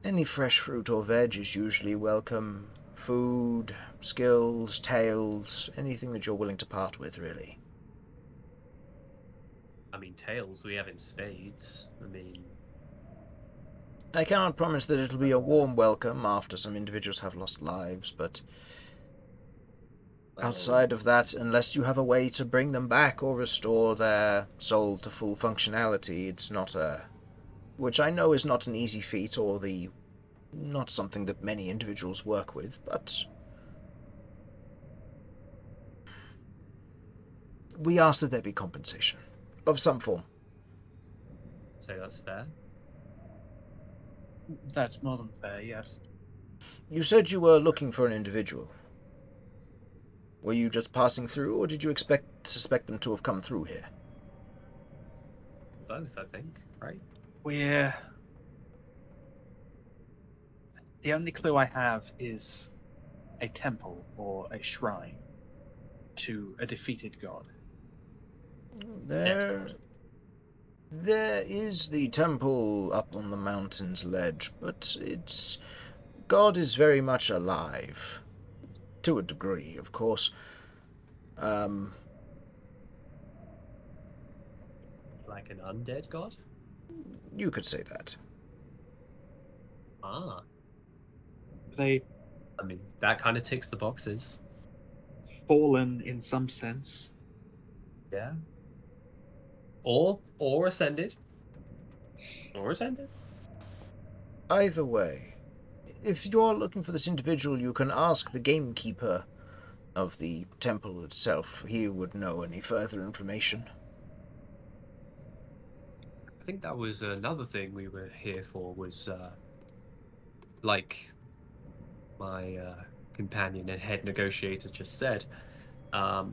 fruit or veg is usually welcome. Food, skills, tales, anything that you're willing to part with, really. I mean, tales we have in spades. I cannot promise that it'll be a warm welcome after some individuals have lost lives, but Outside of that, unless you have a way to bring them back or restore their soul to full functionality, it's not a... Which I know is not an easy feat, or not something that many individuals work with, but... We ask that there be compensation. Of some form. So that's fair. That's more than fair, yes. You said you were looking for an individual. Were you just passing through, or did you suspect them to have come through here? Both, I think, right? We're... The only clue I have is a temple or a shrine to a defeated god. There is the temple up on the mountain's ledge, but God is very much alive. To a degree, of course. Like an undead god? You could say that. Ah. They I mean, that kind of ticks the boxes. fallen in some sense. Yeah. Or ascended. Or ascended. Either way, if you're looking for this individual, you can ask the gamekeeper of the temple itself. He would know any further information. I think that was another thing we were here for, was like my companion and head negotiator just said, we're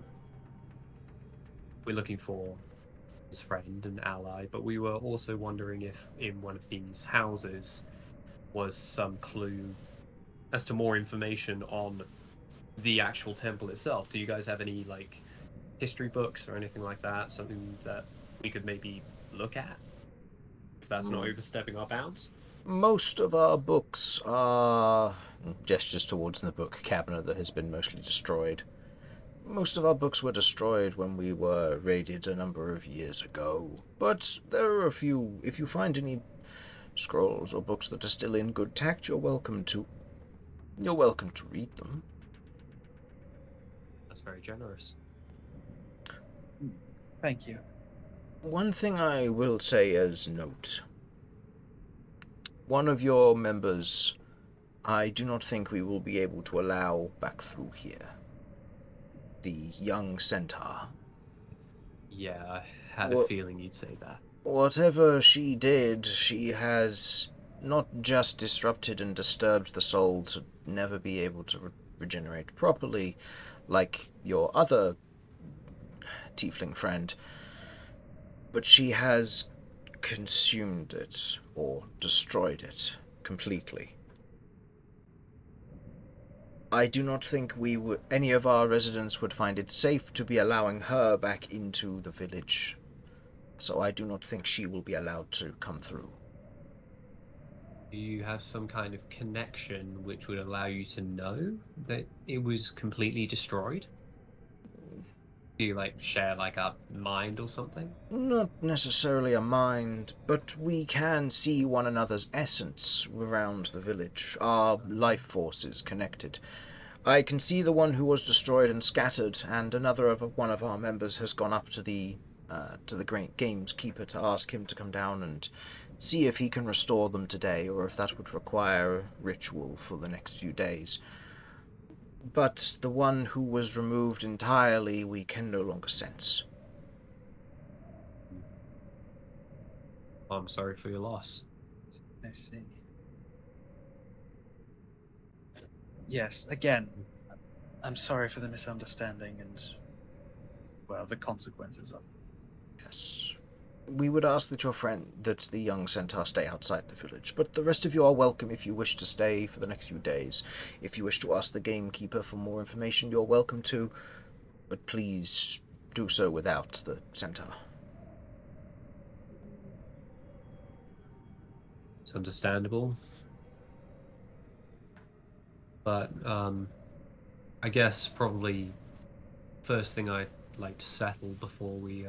looking for his friend and ally, but we were also wondering if in one of these houses was some clue as to more information on the actual temple itself. Do you guys have any like history books or anything like that? Something that we could maybe look at? If that's not overstepping our bounds. Most of our books are gestures towards the book cabinet that has been mostly destroyed. Most of our books were destroyed when we were raided a number of years ago, but there are a few. If you find any scrolls or books that are still in good tact, you're welcome to read them. That's very generous. Thank you. One thing I will say as note. One of your members, I do not think we will be able to allow back through here. The young Centaur. Yeah, I had a feeling you'd say that. Whatever she did, she has not just disrupted and disturbed the soul to never be able to regenerate properly, like your other tiefling friend, but she has consumed it or destroyed it completely. I do not think any of our residents would find it safe to be allowing her back into the village. So I do not think she will be allowed to come through. Do you have some kind of connection which would allow you to know that it was completely destroyed? Do you share a mind or something? Not necessarily a mind, but we can see one another's essence around the village. Our life force is connected. I can see the one who was destroyed and scattered, and one of our members has gone up to the gamekeeper to ask him to come down and see if he can restore them today, or if that would require a ritual for the next few days. But the one who was removed entirely, we can no longer sense. I'm sorry for your loss. I see. Yes, again, I'm sorry for the misunderstanding and, well, the consequences of it. Yes. We would ask that the young Centaur stay outside the village, but the rest of you are welcome if you wish to stay for the next few days. If you wish to ask the gamekeeper for more information, you're welcome to, but please do so without the Centaur. It's understandable. But, I guess probably first thing I'd like to settle before we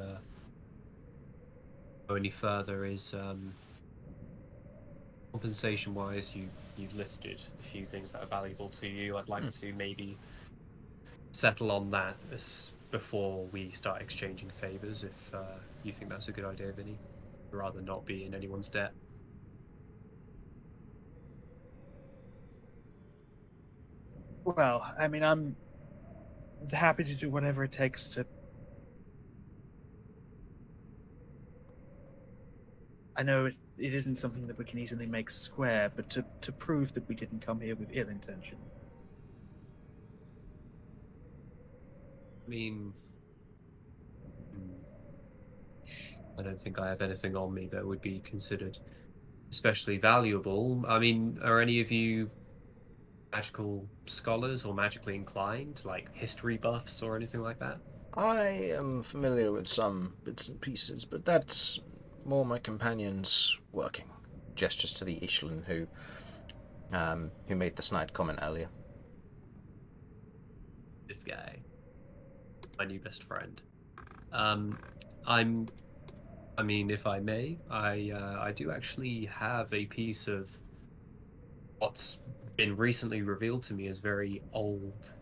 go any further is compensation-wise, you've listed a few things that are valuable to you. I'd like to maybe settle on that before we start exchanging favors, if you think that's a good idea, Vinny. I'd rather not be in anyone's debt. Well, I mean, I'm happy to do whatever it takes to. I know it isn't something that we can easily make square, but to prove that we didn't come here with ill intention. I mean, I don't think I have anything on me that would be considered especially valuable. I mean, are any of you magical scholars or magically inclined, like history buffs or anything like that? I am familiar with some bits and pieces, but that's more my companion's working. Gestures to the Ishlin who made the snide comment earlier. This guy, my new best friend. I mean, if I may, I do actually have a piece of what's been recently revealed to me as very old,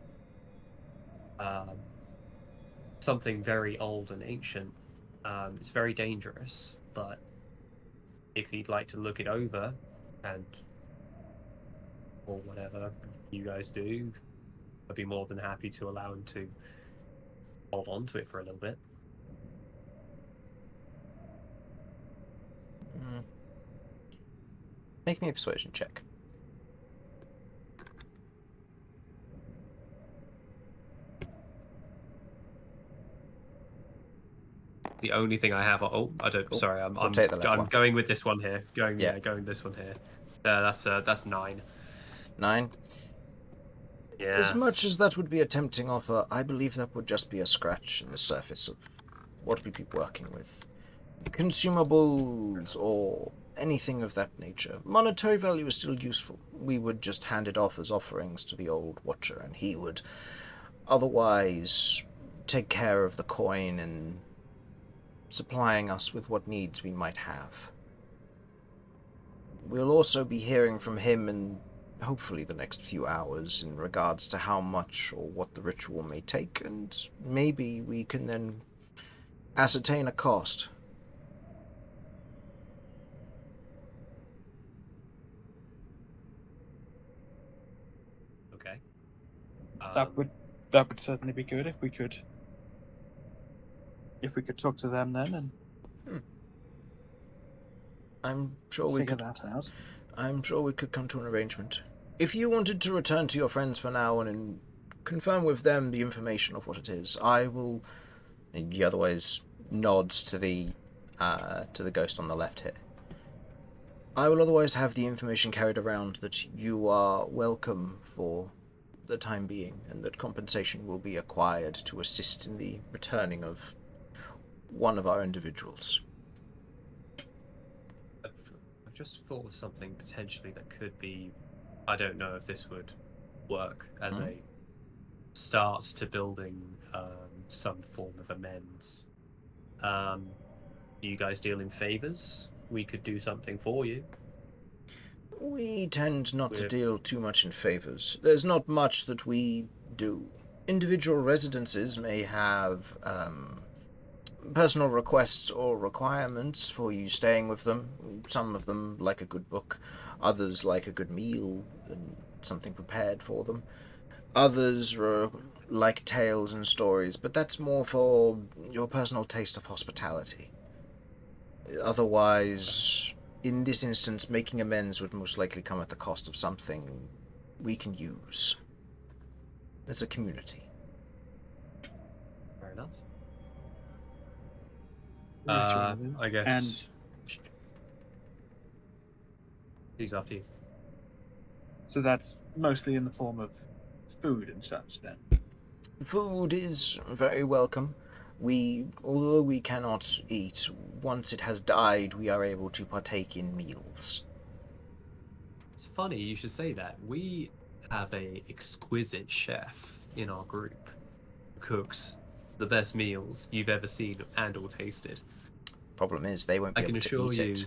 something very old and ancient. It's very dangerous, but if he'd like to look it over, and or whatever you guys do, I'd be more than happy to allow him to hold on to it for a little bit. Make me a persuasion check. The only thing I have, I don't. Cool. Sorry, I'm take the left I'm one. going with this one here. Going Yeah. going this one here. That's 9. 9. Yeah. As much as that would be a tempting offer, I believe that would just be a scratch in the surface of what we'd be working with. Consumables or anything of that nature. Monetary value is still useful. We would just hand it off as offerings to the old Watcher, and he would otherwise take care of the coin and supplying us with what needs we might have. We'll also be hearing from him in hopefully the next few hours in regards to how much or what the ritual may take, and maybe we can then ascertain a cost. Okay. That would certainly be good if we could talk to them then and I'm sure we figure could. that out. I'm sure we could come to an arrangement. If you wanted to return to your friends for now and confirm with them the information of what it is, I will. He otherwise nods to the ghost on the left here. I will otherwise have the information carried around that you are welcome for the time being, and that compensation will be acquired to assist in the returning of one of our individuals. I've just thought of something potentially that could be. I don't know if this would work as a start to building some form of amends. Do you guys deal in favors? We could do something for you. We tend not to deal too much in favors. There's not much that we do. Individual residences may have personal requests or requirements for you staying with them. Some of them like a good book, others like a good meal and something prepared for them. Others like tales and stories, but that's more for your personal taste of hospitality. Otherwise, in this instance, making amends would most likely come at the cost of something we can use as a community. Fair enough. Ritual, I guess. And He's after you. so that's mostly in the form of food and such then. Food is very welcome. Although we cannot eat, once it has died, we are able to partake in meals. It's funny you should say that. We have a exquisite chef in our group who cooks the best meals you've ever seen and or tasted. Problem is, they won't be able to eat it.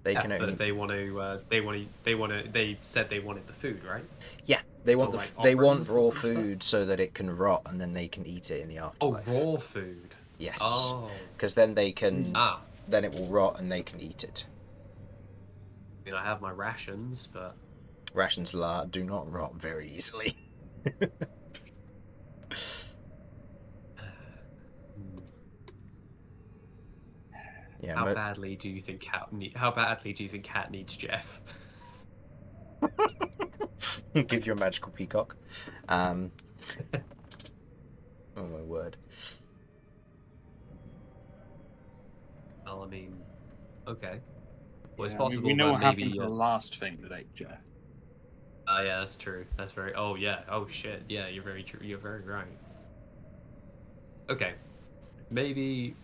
They can only. But they said they wanted the food, right? Yeah, They Or, want like, they want offerings or raw some stuff? food so that it can rot and then they can eat it in the Oh, afterlife. raw food. Yes. Oh. Because then they can Ah. then it will rot and they can eat it. I mean, I have my rations, but Rations do not rot very easily. Hmm. Yeah, How badly do you think Cat needs Jeff? give you a magical peacock. Oh my word. Well, I mean, okay. Well, it's Yeah, I mean, possible we know that what maybe happened to the last thing that ate Jeff. yeah, that's true. That's very. Oh yeah. Oh shit. Yeah, you're very true. You're very right. Okay, maybe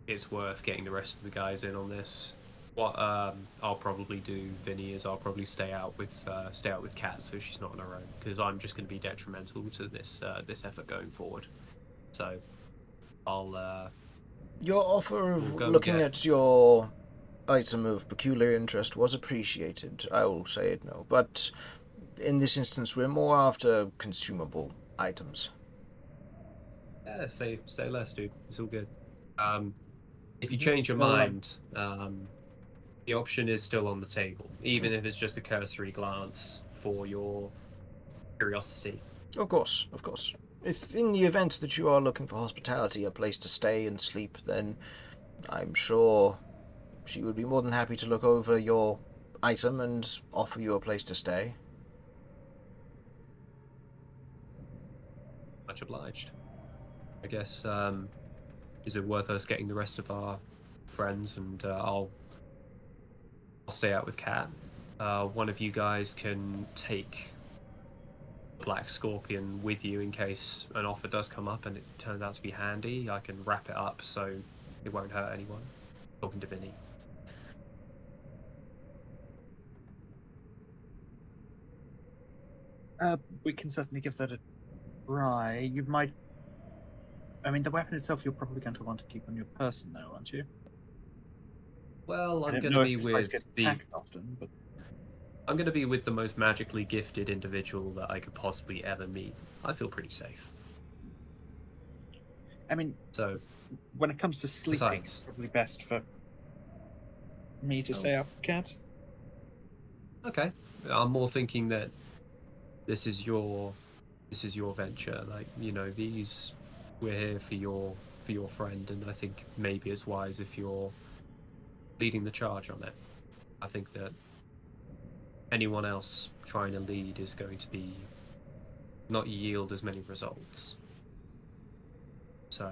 it's worth getting the rest of the guys in on this. What I'll probably do, Vinny, is I'll probably stay out with Kat so she's not on her own, because I'm just going to be detrimental to this effort going forward. So I'll Your offer we'll of go and looking get. at your item of peculiar interest was appreciated. I will say it no, but in this instance, we're more after consumable items. Yeah, say less, dude. It's all good. If you Mhm. change your Well, mind, the option is still on the table, even if it's just a cursory glance for your curiosity. Of course, of course. If in the event that you are looking for hospitality, a place to stay and sleep, then I'm sure she would be more than happy to look over your item and offer you a place to stay. Much obliged. I guess, is it worth us getting the rest of our friends, and I'll stay out with Kat. One of you guys can take Black Scorpion with you in case an offer does come up and it turns out to be handy. I can wrap it up so it won't hurt anyone. Talking to Vinny. we can certainly give that a try. You might. I mean, the weapon itself, you're probably going to want to keep on your person, though, aren't you? Well, I I'm don't going know to if be this place with gets the attacked often, but I'm going to be with the most magically gifted individual that I could possibly ever meet. I feel pretty safe. I mean, So, when it comes to sleeping, it's besides, probably best for me to oh, stay up with Cat. okay. I'm more thinking that this is your venture. Like, these we're here for your friend, and I think maybe it's wise if you're leading the charge on it. I think that anyone else trying to lead is going to be not yield as many results. So,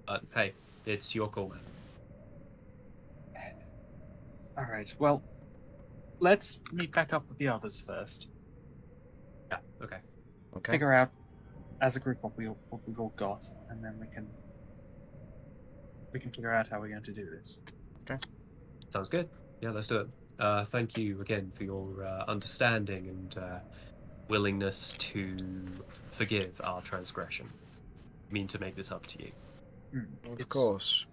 but hey, it's your call, man. All right. Well, let's meet back up with the others first. Yeah. Okay. Okay. Figure out as a group what we've all got, and then we can figure out how we're going to do this. Okay. Sounds good. Yeah, let's do it. Thank you again for your understanding and willingness to forgive our transgression. I mean to make this up to you. Of course.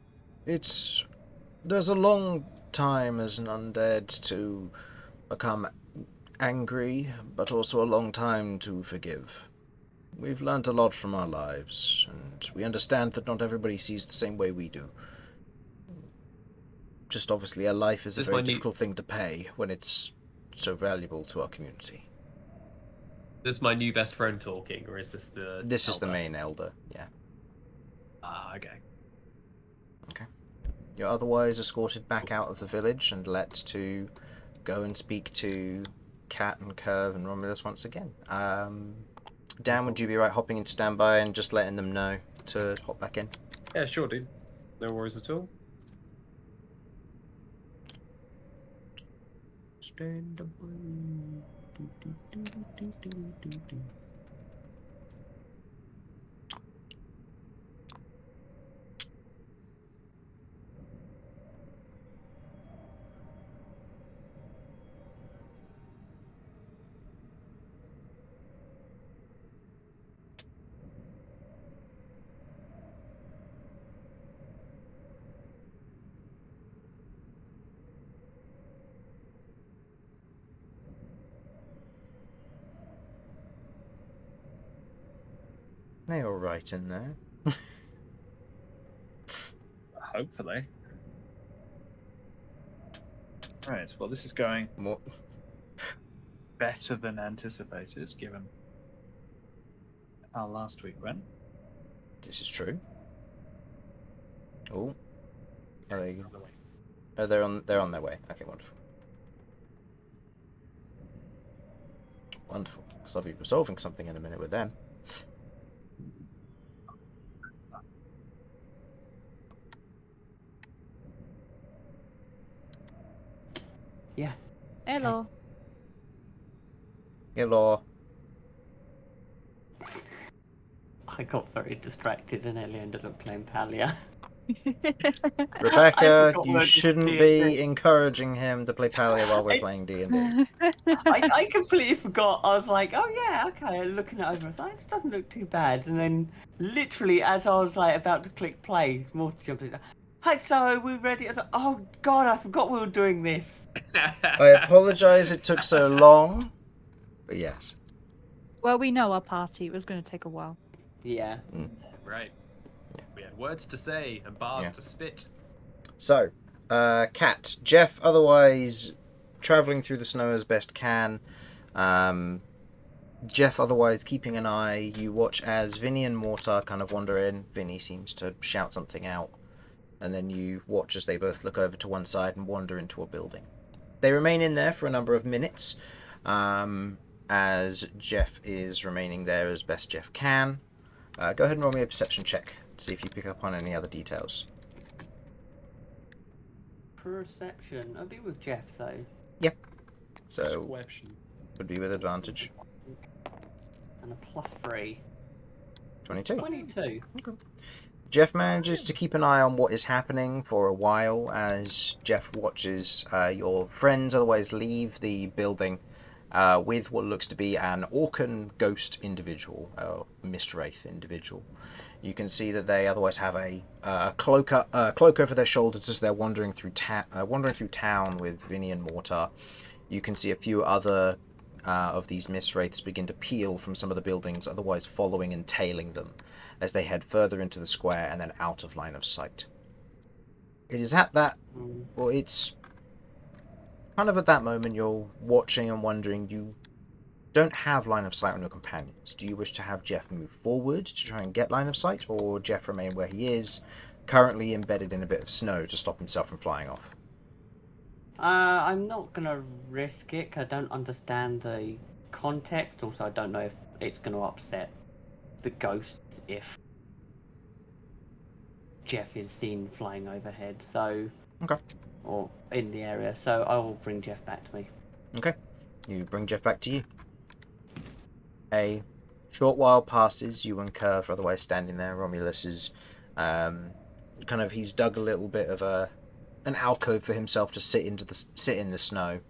There's a long time as an undead to become angry, but also a long time to forgive. We've learnt a lot from our lives, and we understand that not everybody sees the same way we do. Just obviously, a life is a This is very my new difficult thing to pay when it's so valuable to our community. this is my new best friend talking, or is this the This is the elder? main elder, yeah. Ah, okay. Okay. You're otherwise escorted back out of the village and let to go and speak to Cat and Kirv and Romulus once again. Dan, would you be right hopping into standby and just letting them know to hop back in? Yeah, sure, dude. No worries at all. Stand by. Do, do, do, do, do, do, do. They're all right in there. Hopefully. Right. Well, this is going More. better than anticipated, given how last week went. This is true. Oh, are they? On the way. Oh, they're on. They're on their way. Okay, wonderful. Wonderful. Because I'll be resolving something in a minute with them. Yeah. Hello. Hello. I got very distracted and nearly ended up playing Palia. Rebecca, forgot you we're shouldn't D&D. be encouraging him to play Palia while we're I- playing D&D. I completely forgot. I was like, oh yeah, okay. Looking it over, I was like, this doesn't look too bad. And then, literally, as I was like about to click play, Mortar jumped in. Hi, so we ready? I was like, oh god, I forgot we were doing this. I apologise it took so long, but yes. Well, we know our party. It was going to take a while. Yeah. Right. We had words to say and bars Yeah. to spit. So, Cat, Jeff, otherwise travelling through the snow as best can. Jeff, otherwise keeping an eye. You watch as Vinny and Mortar kind of wander in. Vinny seems to shout something out. And then you watch as they both look over to one side and wander into a building. They remain in there for a number of minutes, as Jeff is remaining there as best Jeff can. Go ahead and roll me a perception check to see if you pick up on any other details. Perception. I'll be with Jeff, so. So, Question. would be with advantage. And a +3. 22. 22. Jeff manages to keep an eye on what is happening for a while as Jeff watches your friends otherwise leave the building with what looks to be an Orcan ghost individual, a mist wraith individual. You can see that they otherwise have a cloak over their shoulders as they're wandering through town with Vinny and Mortar. You can see a few other of these mist wraiths begin to peel from some of the buildings, otherwise following and tailing them as they head further into the square and then out of line of sight. It is at that, well, it's kind of at that moment you're watching and wondering, you don't have line of sight on your companions. Do you wish to have Jeff move forward to try and get line of sight, or Jeff remain where he is, currently embedded in a bit of snow to stop himself from flying off? I'm not gonna risk it 'cause I don't understand the context. Also, I don't know if it's gonna upset the ghosts if Jeff is seen flying overhead. So, Okay. or in the area. So I will bring Jeff back to me. Okay. You bring Jeff back to you. A short while passes, you and Kirv are otherwise standing there. Romulus is he's dug a little bit of an alcove for himself to sit in the snow.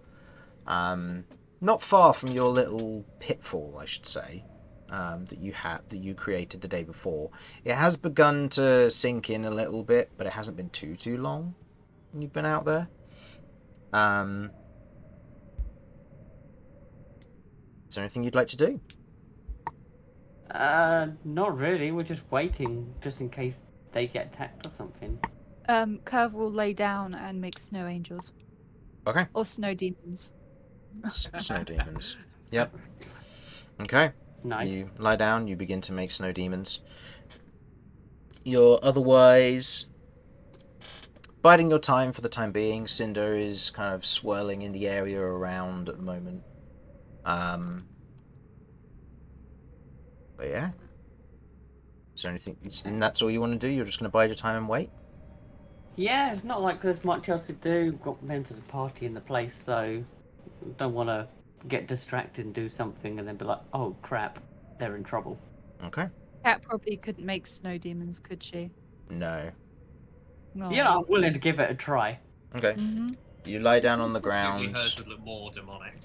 Not far from your little pitfall, I should say, that you created the day before. It has begun to sink in a little bit, but it hasn't been too long when you've been out there. Is there anything you'd like to do? Not really. We're just waiting, just in case they get attacked or something. Kirv will lay down and make snow angels. Okay. Or snow demons. Snow demons. Yep. Okay. Nice. You lie down, you begin to make snow demons. You're otherwise biding your time for the time being. Cinder is kind of swirling in the area around at the moment. But yeah. Is there anything, and that's all you want to do? You're just going to bide your time and wait? Yeah, it's not like there's much else to do. We've got members of the party in the place, so don't want to get distracted and do something and then be like, oh crap, they're in trouble. Okay. Cat probably couldn't make snow demons, could she? No. No. You know, I'm willing to give it a try. Okay. Mm-hmm. You lie down on the Maybe ground. hers would look more demonic.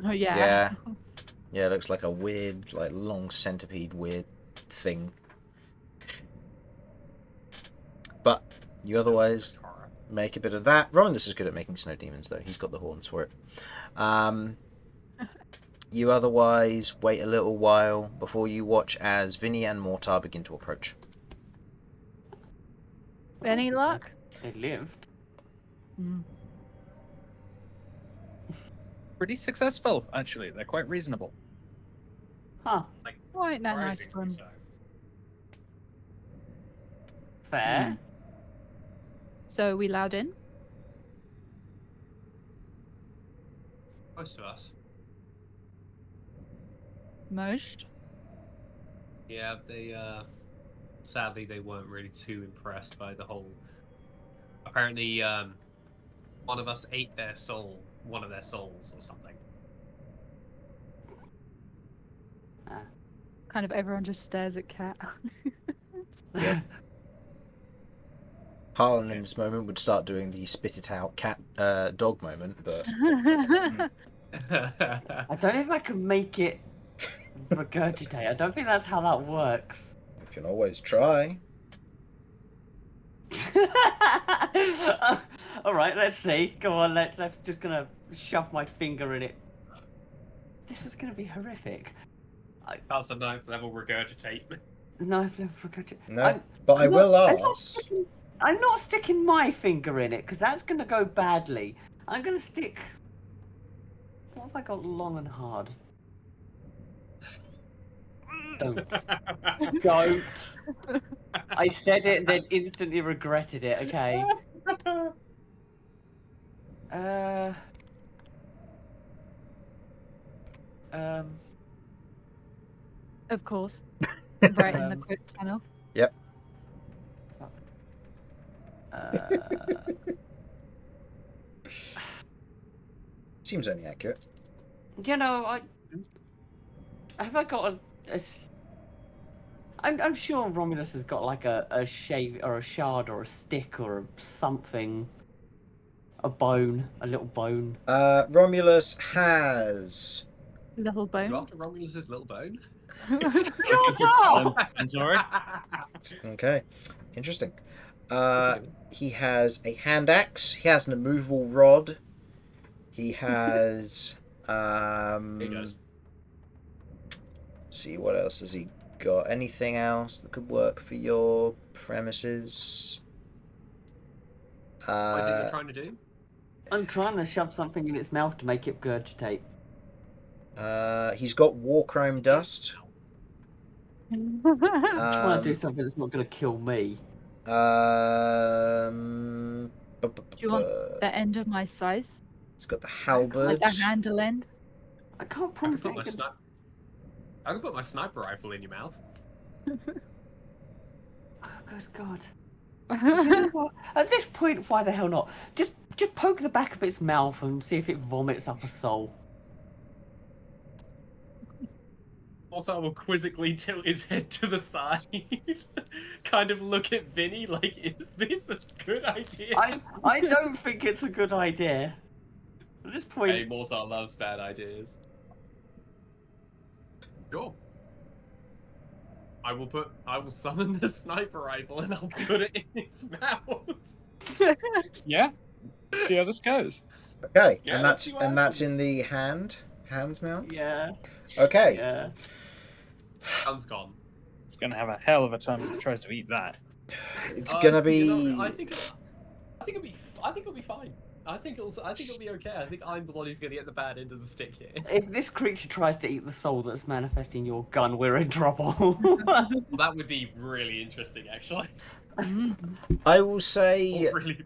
Oh, yeah. Yeah. Yeah, it looks like a weird, like long centipede weird thing. But you otherwise make a bit of that. Romulus is good at making snow demons, though. He's got the horns for it. You otherwise wait a little while before you watch as Vinny and Mortar begin to approach. Any luck? They lived. Pretty successful, actually. They're quite reasonable. Huh. Like, Quite that nice surprisingly fun. so. Fair. So we allowed in? Most of us. Most? Yeah, they sadly they weren't really too impressed by the whole. Apparently, one of us ate their soul, one of their souls or something. Kind of everyone just stares at Cat. Harlan in this moment would start doing the spit it out dog moment, but I don't know if I can make it regurgitate. I don't think that's how that works. you can always try. All right, let's see. Go on, let's just gonna shove my finger in it. This is gonna be horrific. That's a 9th level regurgitate. No, I've never regurgitated. No, but I will ask. I'm not sticking my finger in it because that's gonna go badly. I'm gonna stick. What have I got long and hard? Don't. Don't. I said it and then instantly regretted it, okay? Of course. Right in the quick channel. Yep. Seems only accurate. You know, have I got I'm sure Romulus has got like a shave or a shard or a stick or something. A bone, a little bone. Romulus has. Little bone. You after Romulus's little bone? Shut up! Centaur. Okay, interesting. He has a hand axe. He has an immovable rod. He has. He does. Let's see, what else has he got? Anything else that could work for your premises? What is it you're trying to do? I'm trying to shove something in its mouth to make it regurgitate. He's got war chrome dust. I'm trying to do Um, something that's not going to kill me. Do you want the end of my scythe? It's got the Like halberd. the handle end? I can't I can promise put my that. I can put my sniper rifle in your mouth. Oh, good God. You know what? At this point, why the hell not? Just poke the back of its mouth and see if it vomits up a soul. Also, I will quizzically tilt his head to the side, kind of look at Vinny like, is this a good idea? I don't think it's a good idea. At this point, Hey, Mortar loves bad ideas. Sure. I will summon the sniper rifle and I'll put it in his mouth. Yeah. See how this goes. Okay, Yeah, and let's that's see what that's happens. in the hand's mouth. yeah, Okay. yeah. Gun's gone. It's going to have a hell of a time if it tries to eat that. It's gonna be. You know, I think it'll be fine. I think it'll be okay. I think I'm the one who's gonna get the bad end of the stick here. If this creature tries to eat the soul that's manifesting your gun, we're in trouble. Well, that would be really interesting, actually. I will say Or really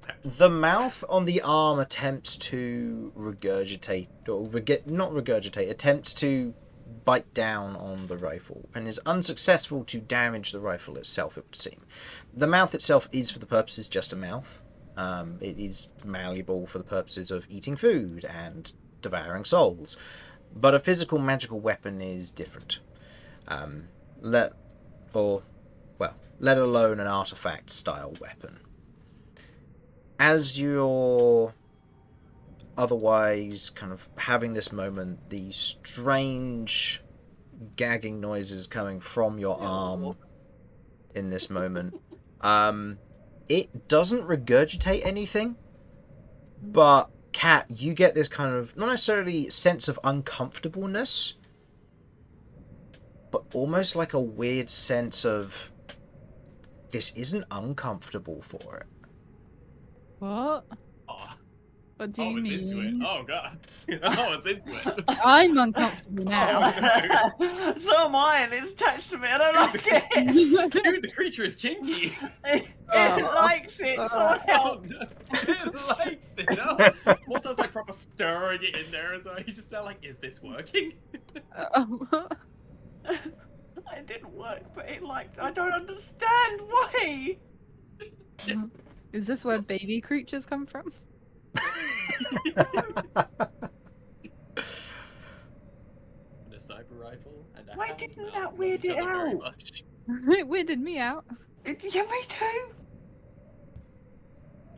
bad. the mouth on the arm attempts to regurgitate, or not regurgitate, attempts to bite down on the rifle and is unsuccessful to damage the rifle itself, it would seem. The mouth itself is, for the purposes, just a mouth. It is malleable for the purposes of eating food and devouring souls. But a physical magical weapon is different. Let alone an artifact style weapon. As you're otherwise kind of having this moment, the strange gagging noises coming from your arm in this moment, it doesn't regurgitate anything, but Cat, you get this kind of, not necessarily sense of uncomfortableness, but almost like a weird sense of, this isn't uncomfortable for it. What? Oh, What do I you was into it. mean? Oh god. I was into it. I'm uncomfortable now. So am I, and it's attached to me. I don't like it. Dude, the creature is kinky. It Oh. likes it. So Oh help. no. It likes it. No. Mortar's like proper stirring it in there as well. He's just there like, is this working? It didn't work, but it liked. I don't understand why. Is this where baby creatures come from? And a sniper rifle and a Why hound's didn't mouth that love weird each it other very out? much. It weirded me out. Yeah, me too.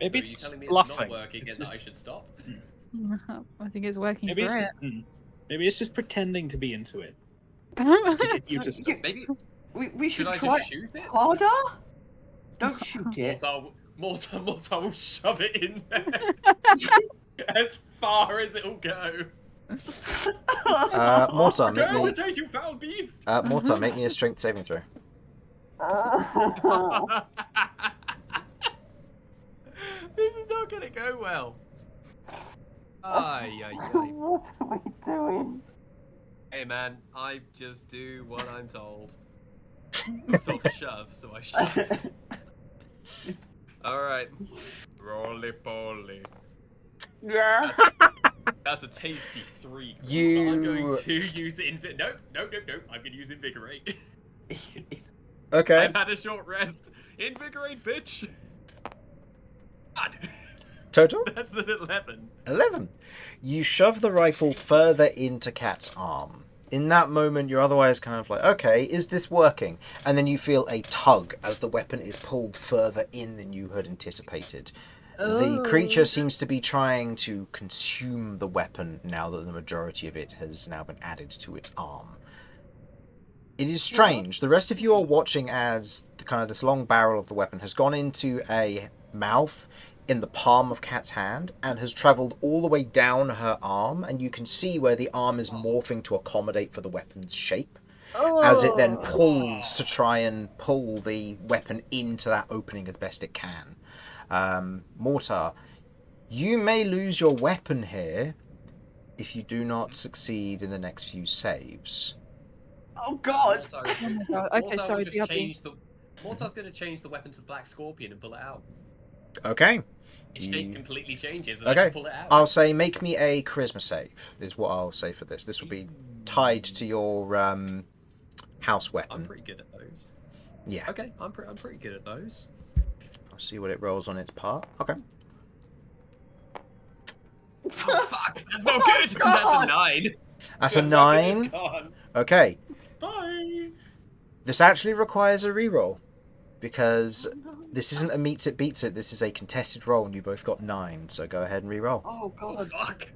Maybe So are it's you just telling me it's bluffing. not working It's and just- that I should stop? I think it's working Maybe for it's it. just, maybe it's just pretending to be into it. To get you to stop. Maybe We should should I try just shoot it? harder. Don't shoot it. Mortar will shove it in there as far as it'll go. Mortar, make me, Regurgitate, you foul beast! Mortar, make me a strength saving throw. This is not gonna go well. Ay, ay, ay. What are we doing? Hey man, I just do what I'm told. I was told to shove, so I shoved. Alright. Roly poly. Yeah. That's a tasty 3. You- I'm going to use Nope. I'm going to use Invigorate. Okay. I've had a short rest. Invigorate, bitch. God. Total? That's an 11. 11. You shove the rifle further into Cat's arm. In that moment, you're otherwise kind of like, okay, is this working? And then you feel a tug as the weapon is pulled further in than you had anticipated. The creature seems to be trying to consume the weapon now that the majority of it has now been added to its arm. It is strange. The rest of you are watching as this long barrel of the weapon has gone into a mouth in the palm of Cat's hand and has travelled all the way down her arm, and you can see where the arm is morphing to accommodate for the weapon's shape as it then pulls to try and pull the weapon into that opening as best it can. Mortar, you may lose your weapon here if you do not succeed in the next few saves. Oh God. Mortar, Oh my god. Okay, Mortar sorry, will just BRB. change the... Mortar's going to change the weapon to the Black Scorpion and pull it out. Okay. Its shape completely changes and I Okay. just pull it out. I'll say make me a charisma save, is what I'll say for this. This will be tied to your house I'm weapon. pretty good at those. Yeah. Okay, I'm pretty good at those. I'll see what it rolls on its part. Okay. Oh fuck, that's not good! That's a 9. That's a Good luck, it is 9. gone. Okay. Bye! This actually requires a reroll, because this isn't a meets it beats it. This is a contested roll, and you both got 9. So go ahead and reroll. Oh Oh God. fuck.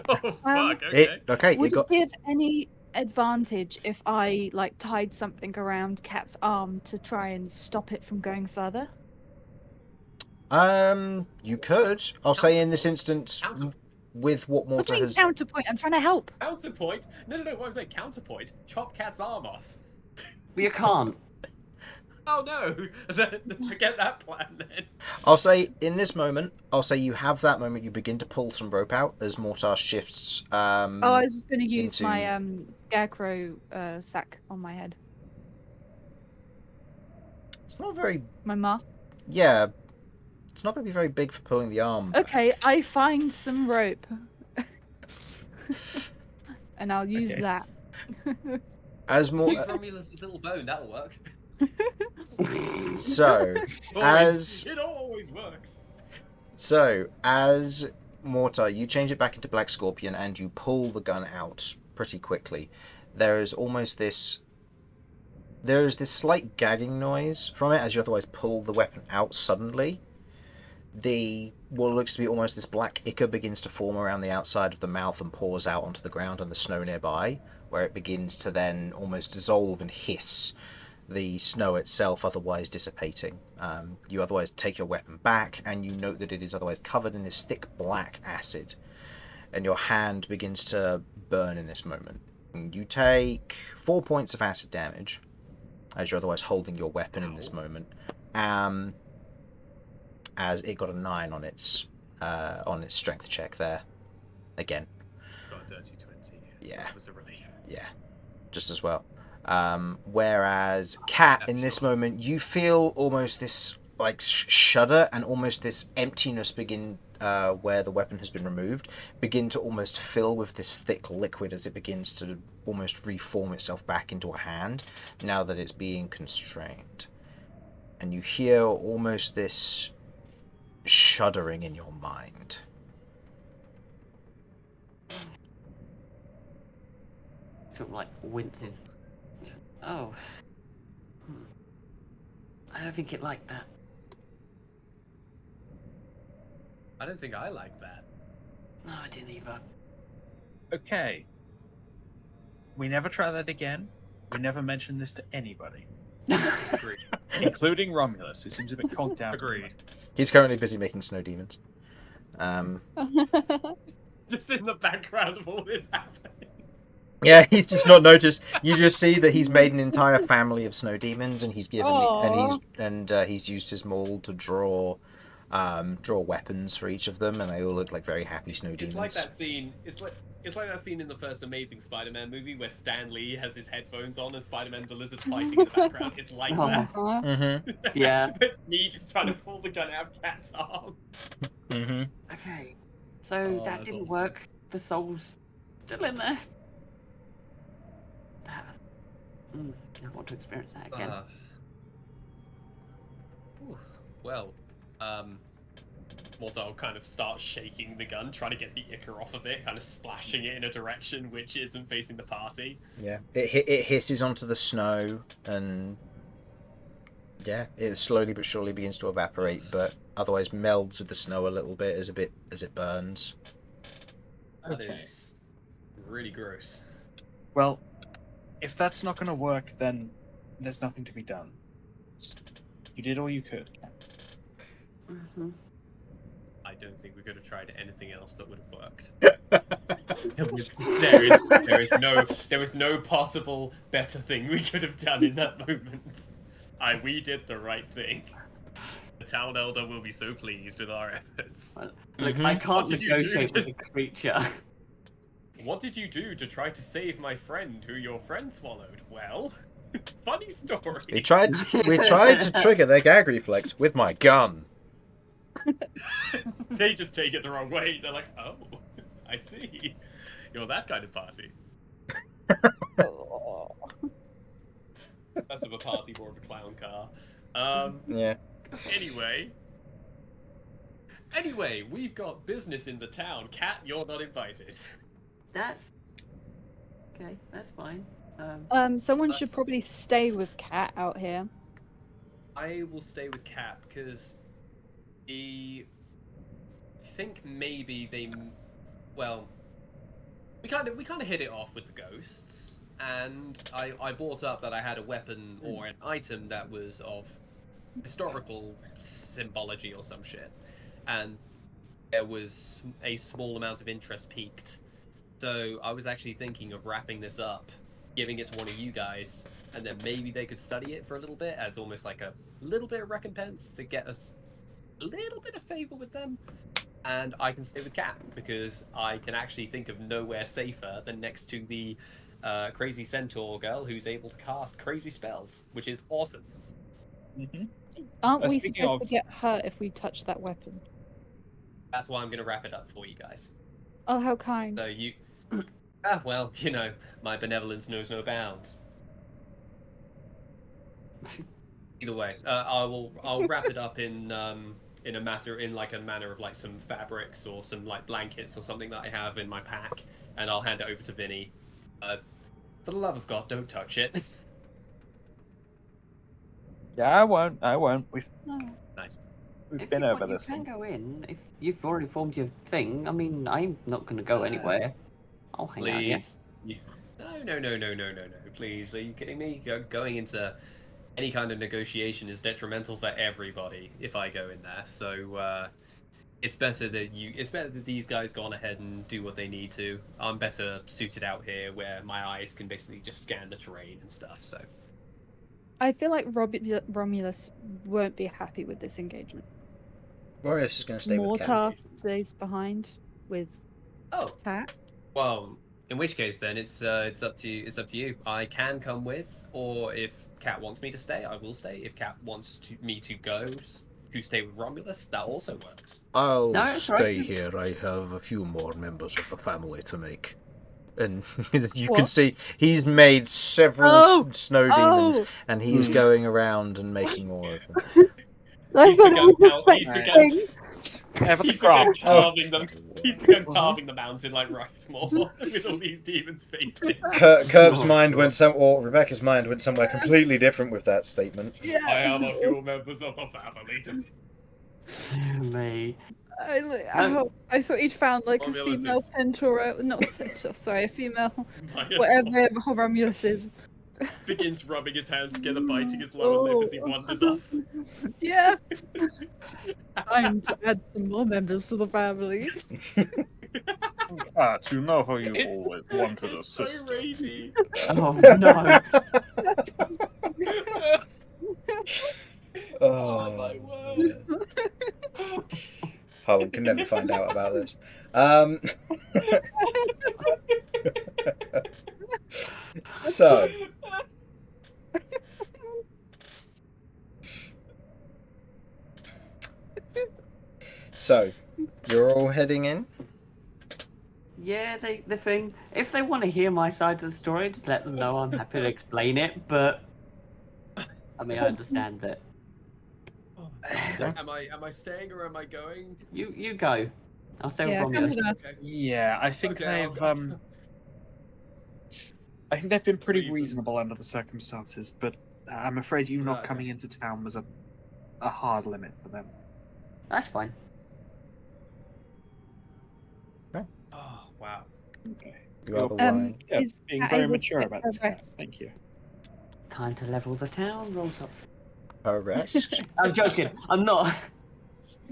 Oh fuck, okay. Would It got. it give any advantage if I tied something around Cat's arm to try and stop it from going further? You could. I'll say in this instance, Counter- with what I'm Mortar doing has. counterpoint. I'm trying to help. Counterpoint? No, what I'm saying, counterpoint. Chop Cat's arm off. You can't. Oh no! Forget that plan then. I'll say in this moment, I'll say you have that moment. You begin to pull some rope out as Mortar shifts. I was just going to use into- my scarecrow sack on my head. It's not very. My mask. Yeah, it's not going to be very big for pulling the arm. Okay, I find some rope. And I'll use Okay. that. As more. Use Romulus' little bone, that'll work. So, as It always works. as Mortar, you change it back into Black Scorpion and you pull the gun out pretty quickly. There is this slight gagging noise from it as you otherwise pull the weapon out suddenly. What looks to be almost this black ichor begins to form around the outside of the mouth and pours out onto the ground and the snow nearby, where it begins to then almost dissolve and hiss the snow itself otherwise dissipating. You otherwise take your weapon back, and you note that it is otherwise covered in this thick black acid, and your hand begins to burn in this moment. And you take 4 points of acid damage, as you're otherwise holding your weapon in this moment. As it got a 9 on its strength check there. Again. Got a dirty 20. Yeah. So that was a relief. Yeah, just as well. Whereas Cat, in this moment, you feel almost this like shudder and almost this emptiness begin where the weapon has been removed, begin to almost fill with this thick liquid as it begins to almost reform itself back into a hand now that it's being constrained. And you hear almost this shuddering in your mind. Sort of like winces. Oh. I don't think it liked that. I don't think I like that. No, I didn't either. Okay. We never try that again. We never mention this to anybody, Agreed. including Romulus, who seems a bit conked out. Agreed. He's currently busy making snow demons. Just in the background of all this happening. Yeah, he's just not noticed. You just see that he's made an entire family of snow demons, and he's given he's used his maul to draw weapons for each of them, and they all look like very happy snow demons. It's like that scene. It's like that scene in the first Amazing Spider-Man movie where Stan Lee has his headphones on and Spider-Man the Lizard fighting in the background. It's like Oh. that. Mm-hmm. Yeah. It's me just trying to pull the gun out of Cat's arm. Mm-hmm. Okay. So Oh, that that's didn't awesome. work. The soul's still in there. That was... I want to experience that again. Well, Mortar kind of starts shaking the gun, trying to get the ichor off of it, kind of splashing it in a direction which isn't facing the party. Yeah, it hisses onto the snow, and yeah, it slowly but surely begins to evaporate, but otherwise melds with the snow a little bit as it burns. That Okay. is really gross. Well, if that's not going to work, then there's nothing to be done. You did all you could. Mm-hmm. I don't think we could have tried anything else that would have worked. There is no possible better thing we could have done in that moment. We did the right thing. The town elder will be so pleased with our efforts. Look, Mhm. I can't What did you do negotiate to- with a creature. What did you do to try to save my friend who your friend swallowed? Well, funny story. We tried to trigger their gag reflex with my gun. They just take it the wrong way. They're like, oh, I see. You're that kind of party. Less of a party, more of a clown car. Yeah. Anyway, we've got business in the town. Cat, you're not invited. That's... Okay, that's fine. Someone should That's- probably stay with Cat out here. I will stay with Cat because I think maybe they, well, we kind of hit it off with the ghosts, and I brought up that I had a weapon or an item that was of historical symbology or some shit, and there was a small amount of interest peaked. So I was actually thinking of wrapping this up, giving it to one of you guys, and then maybe they could study it for a little bit as almost like a little bit of recompense to get us a little bit of favor with them. And I can stay with Cat because I can actually think of nowhere safer than next to the crazy Centaur girl who's able to cast crazy spells, which is awesome. Mm-hmm. Aren't we Speaking supposed to of- get hurt if we touch that weapon? That's why I'm going to wrap it up for you guys. Oh, how kind. So you... well, you know, my benevolence knows no bounds. Either way, I'll wrap it up in a manner of like some fabrics or some like blankets or something that I have in my pack, and I'll hand it over to Vinny. For the love of God, don't touch it. Yeah, I won't. We've Nice. If been you over want, you this can one. go in. If you've already formed your thing, I mean, I'm not going to go anywhere. I'll hang out here. Please. No. Please, are you kidding me? Going into any kind of negotiation is detrimental for everybody if I go in there. So it's better that these guys go on ahead and do what they need to. I'm better suited out here, where my eyes can basically just scan the terrain and stuff. So I feel like Romulus won't be happy with this engagement. Warriors is going to stay with Mortar Cat. stays behind with Cat. Well, in which case then it's up to you. I can come with, or if Cat wants me to stay, I will stay. If Cat wants me to go to stay with Romulus, that also works. I'll No, it's stay right. here. I have a few more members of the family to make. And you What? can see he's made several Oh! snow demons, Oh! and he's going around and making more of them. I He's thought it begun was a cal- he's fake begun- thing. He's begun carving them. He's begun Mhm. carving the mountain like Rushmore with all these demons' faces. Kirv's mind went or Rebecca's mind went somewhere completely different with that statement. Yeah. I have a few members of the family. Me. I thought he'd found like a Romulus female is- centaur, not centaur, sorry, a female, Minus whatever Romulus is. begins rubbing his hands together, biting his lower lip as he Oh. wanders off. Yeah. Time to add some more members to the family. Cat, you know how you It's- always wanted a It's so sister. rapey. Oh no. Oh my word. Harlan can never find out about this. So, you're all heading in? Yeah, the thing. If they want to hear my side of the story, just let them know. I'm happy to explain it. But I mean, I understand that. Am I staying or am I going? You go. I'll stay Yeah, with come Romulus. with us. Okay. Yeah, I think Okay, I'll they've go. I think they've been pretty Even- reasonable under the circumstances, but I'm afraid you not Okay. coming into town was a hard limit for them. That's fine. Oh wow. Okay. You are the Um, line. Yeah, is being Cat very able to mature get about her this. Cat. rest? Thank you. Time to level the town. Rolls up. Arrest. I'm joking. I'm not.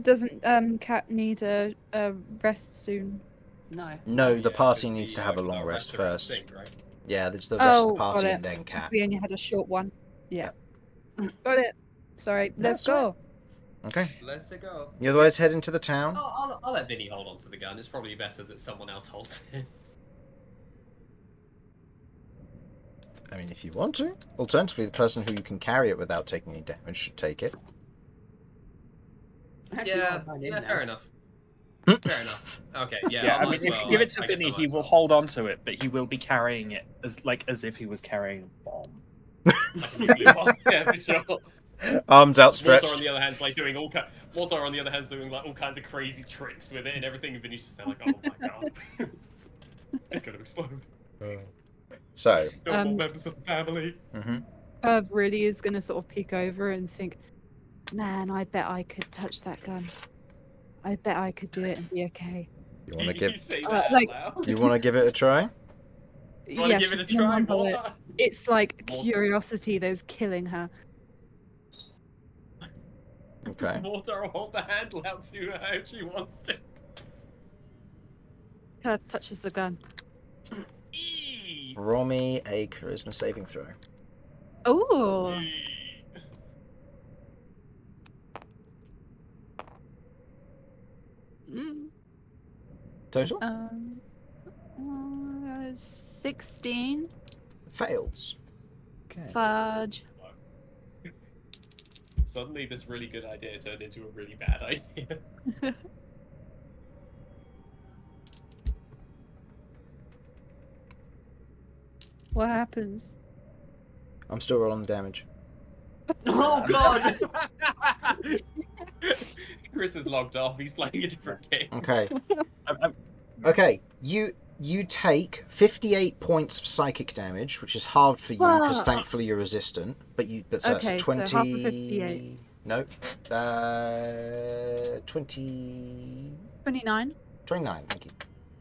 Doesn't Cat need a rest soon? No. No, the Yeah, party 'cause needs to the, have a the long rest rest are in first. sync, right? Yeah, there's the rest of Oh, the got party it. and then Cat. We only had a short one. Yeah. Yeah. Got it. Sorry, let's That's all go. Okay. Let's go. You otherwise head into the town? I'll let Vinny hold on to the gun. It's probably better that someone else holds it. I mean, if you want to. Alternatively, the person who you can carry it without taking any damage should take it. Actually, Yeah, I'm not in fair now. enough. Hmm. Fair enough. Okay, yeah. Yeah, I I might mean, as if well. you give it to I guess I Vinny, might he as will well. hold on to it, but he will be carrying it as if he was carrying a bomb. Yeah, for sure. Arms Mortar, on outstretched. the other hand, is like doing Mortar, on the other hand, is doing like all kinds of crazy tricks with it and everything. And Vinny's just there like, oh my god, it's gonna explode. So, No more members of the family. Kirv really is going to sort of peek over and think, man, I bet I could touch that gun. I bet I could do it and be okay. you want to You give say that like- out loud. you want to give it a try? You want to give she's it a gonna try, mumble it. Mortar? It's like Mortar. curiosity that's killing her. Okay. Mortar will hold the handle out to her if she wants to. Kirv touches the gun. Eee. Roll me a charisma saving throw. Oh, Eee. Total? 16. Fails. Okay. Fudge. Suddenly, this really good idea turned into a really bad idea. What happens? I'm still rolling the damage. Oh god! Chris is logged off. He's playing a different game. Okay. I'm- Okay. You take 58 points of psychic damage, which is hard for you because Wow. thankfully you're resistant. But so Okay, that's so 20. half of 58. No. 20. 29. 29, thank you.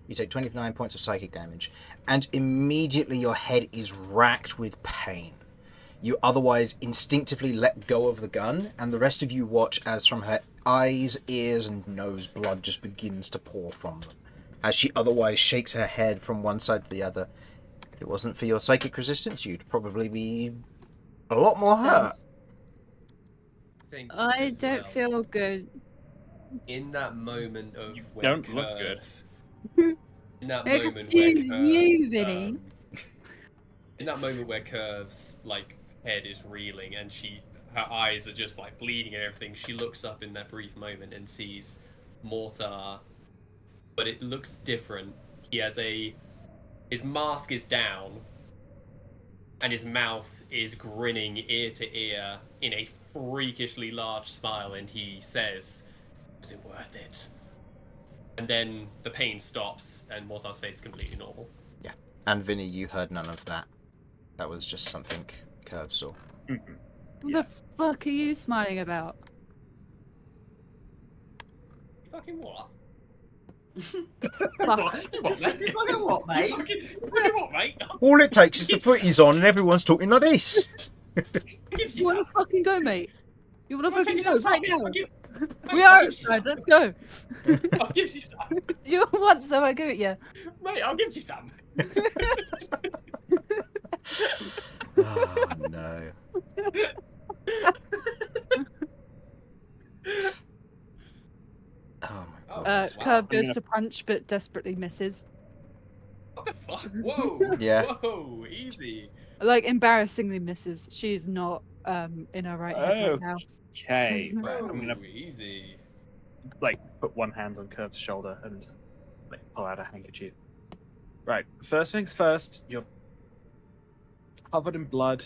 You take 29 points of psychic damage, and immediately your head is racked with pain. You otherwise instinctively let go of the gun, and the rest of you watch as from her eyes, ears, and nose blood just begins to pour from them, as she otherwise shakes her head from one side to the other. If it wasn't for your psychic resistance, you'd probably be a lot more hurt. Think I as don't well, feel good. in that moment of You when don't look good. In that moment where Excuse you, Kirv's, Vinny. in that moment where Kirv's like head is reeling and her eyes are just like bleeding and everything, she looks up in that brief moment and sees Mortar, but it looks different. His mask is down and his mouth is grinning ear to ear in a freakishly large smile, and he says, "Was it worth it?" And then the pain stops and Mortar's face is completely normal. Yeah. And Vinny, you heard none of that. That was just something Kirv saw. Mhm. What the fuck are you smiling about? You fucking what? Fuck. What, mate? You fucking what, mate? What, mate? All it takes is the footies on and everyone's talking like this. Gives You you wanna fucking go, mate? You wanna Come on, fucking take go yourself right out. now? Mate, We I'll are give you outside, some. let's go. I'll give you some. You want some, I give it you. Mate, I'll give you some. Oh, no. Oh, my Oh, God. wow. Curve goes to punch, but desperately misses. What the fuck? Whoa. Yeah. Whoa, easy. Like, embarrassingly misses. She's not in her right head right now. Okay. Right, I'm gonna Whoa, easy. like put one hand on Kirk's shoulder and like pull out a handkerchief. Right. First things first. You're covered in blood.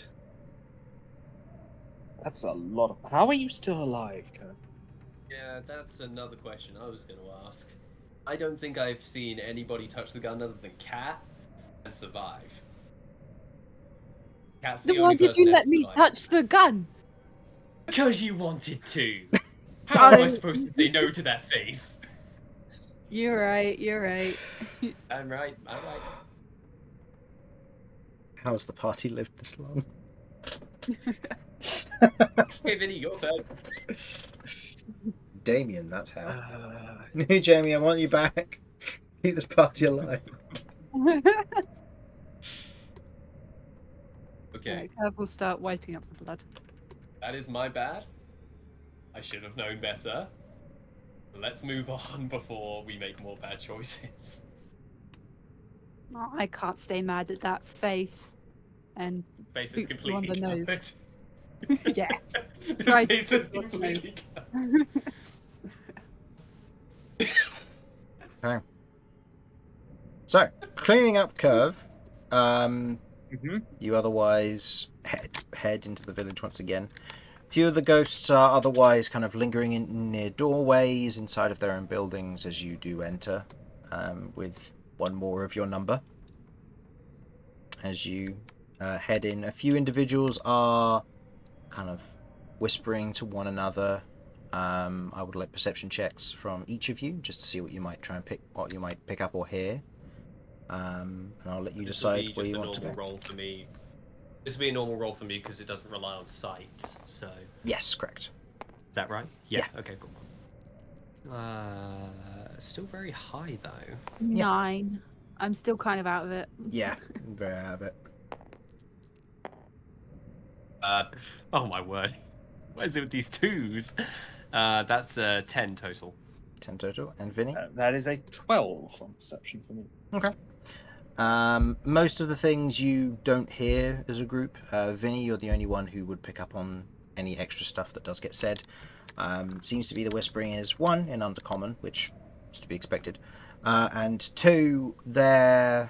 That's a lot of. How are you still alive, Kirk? Yeah, that's another question I was going to ask. I don't think I've seen anybody touch the gun other than Cat and survive. Cat's the Then why only did person you ever let me survived. touch the gun? Because you wanted to. How am I supposed to say no to that face? You're right, you're right. I'm right. How's the party lived this long? Okay, Vinny, your turn. Damien, that's how. Hey, Jamie, I want you back. Keep this party alive. Okay, Right, Curve will start wiping up the blood. that is my bad. I should have known better. Let's move on before we make more bad choices. Oh, I can't stay mad at that face. And Face is Boots you on completely the nose. covered. yeah. The Right, face is boots you on the completely Okay. So, cleaning up Kirv. You otherwise head into the village once again. Few of the ghosts are otherwise kind of lingering in near doorways inside of their own buildings as you do enter, with one more of your number. As you head in, a few individuals are kind of whispering to one another. I would like perception checks from each of you just to see what you might pick up or hear. And I'll let you decide where you want to go. Roll for me. This would be a normal roll for me because it doesn't rely on sight. So Yes, correct. is that right? Yeah. Okay. Cool. Still very high though. 9. I'm still kind of out of it. Yeah, very out of it. Oh my word. What is it with these twos? That's 10 total. 10 total. And Vinny? That is a 12 on perception for me. Okay. Most of the things you don't hear as a group. Vinny, you're the only one who would pick up on any extra stuff that does get said. Seems to be the whispering is 1 in Undercommon, which is to be expected. And 2, where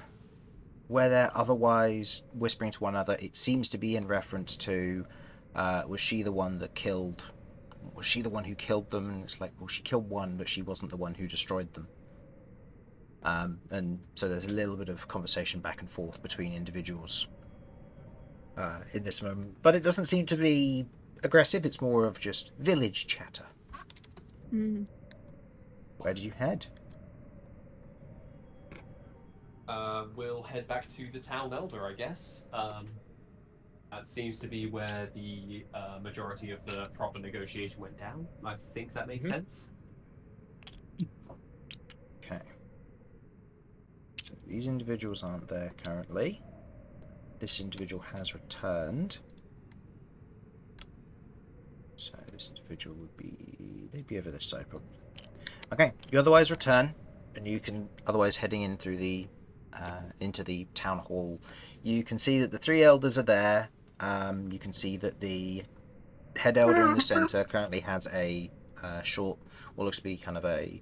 they're otherwise whispering to one another, it seems to be in reference to, was she the one who killed them? And it's like, well, she killed one, but she wasn't the one who destroyed them. And so there's a little bit of conversation back and forth between individuals in this moment. But it doesn't seem to be aggressive, it's more of just village chatter. Mm. Where did you head? We'll head back to the town elder, I guess. That seems to be where the majority of the proper negotiation went down. I think that makes sense. Okay. So these individuals aren't there currently. This individual has returned. So this individual would be... they'd be over this side probably. Okay, you otherwise return, and you can otherwise heading in through the into the town hall. You can see that the three elders are there. You can see that the head elder in the center currently has a short, what looks to be kind of a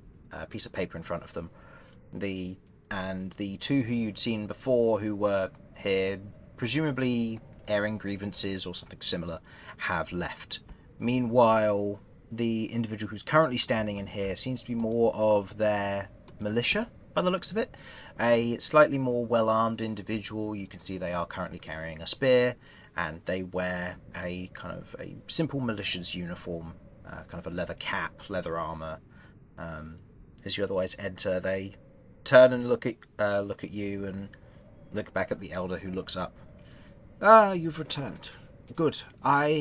piece of paper in front of them. And the two who you'd seen before, who were here, presumably airing grievances or something similar, have left. Meanwhile, the individual who's currently standing in here seems to be more of their militia, by the looks of it. A slightly more well-armed individual. You can see they are currently carrying a spear, and they wear a kind of a simple militia's uniform, kind of a leather cap, leather armor. As you otherwise enter, they turn and look at you and look back at the elder, who looks up. Ah, you've returned. Good. I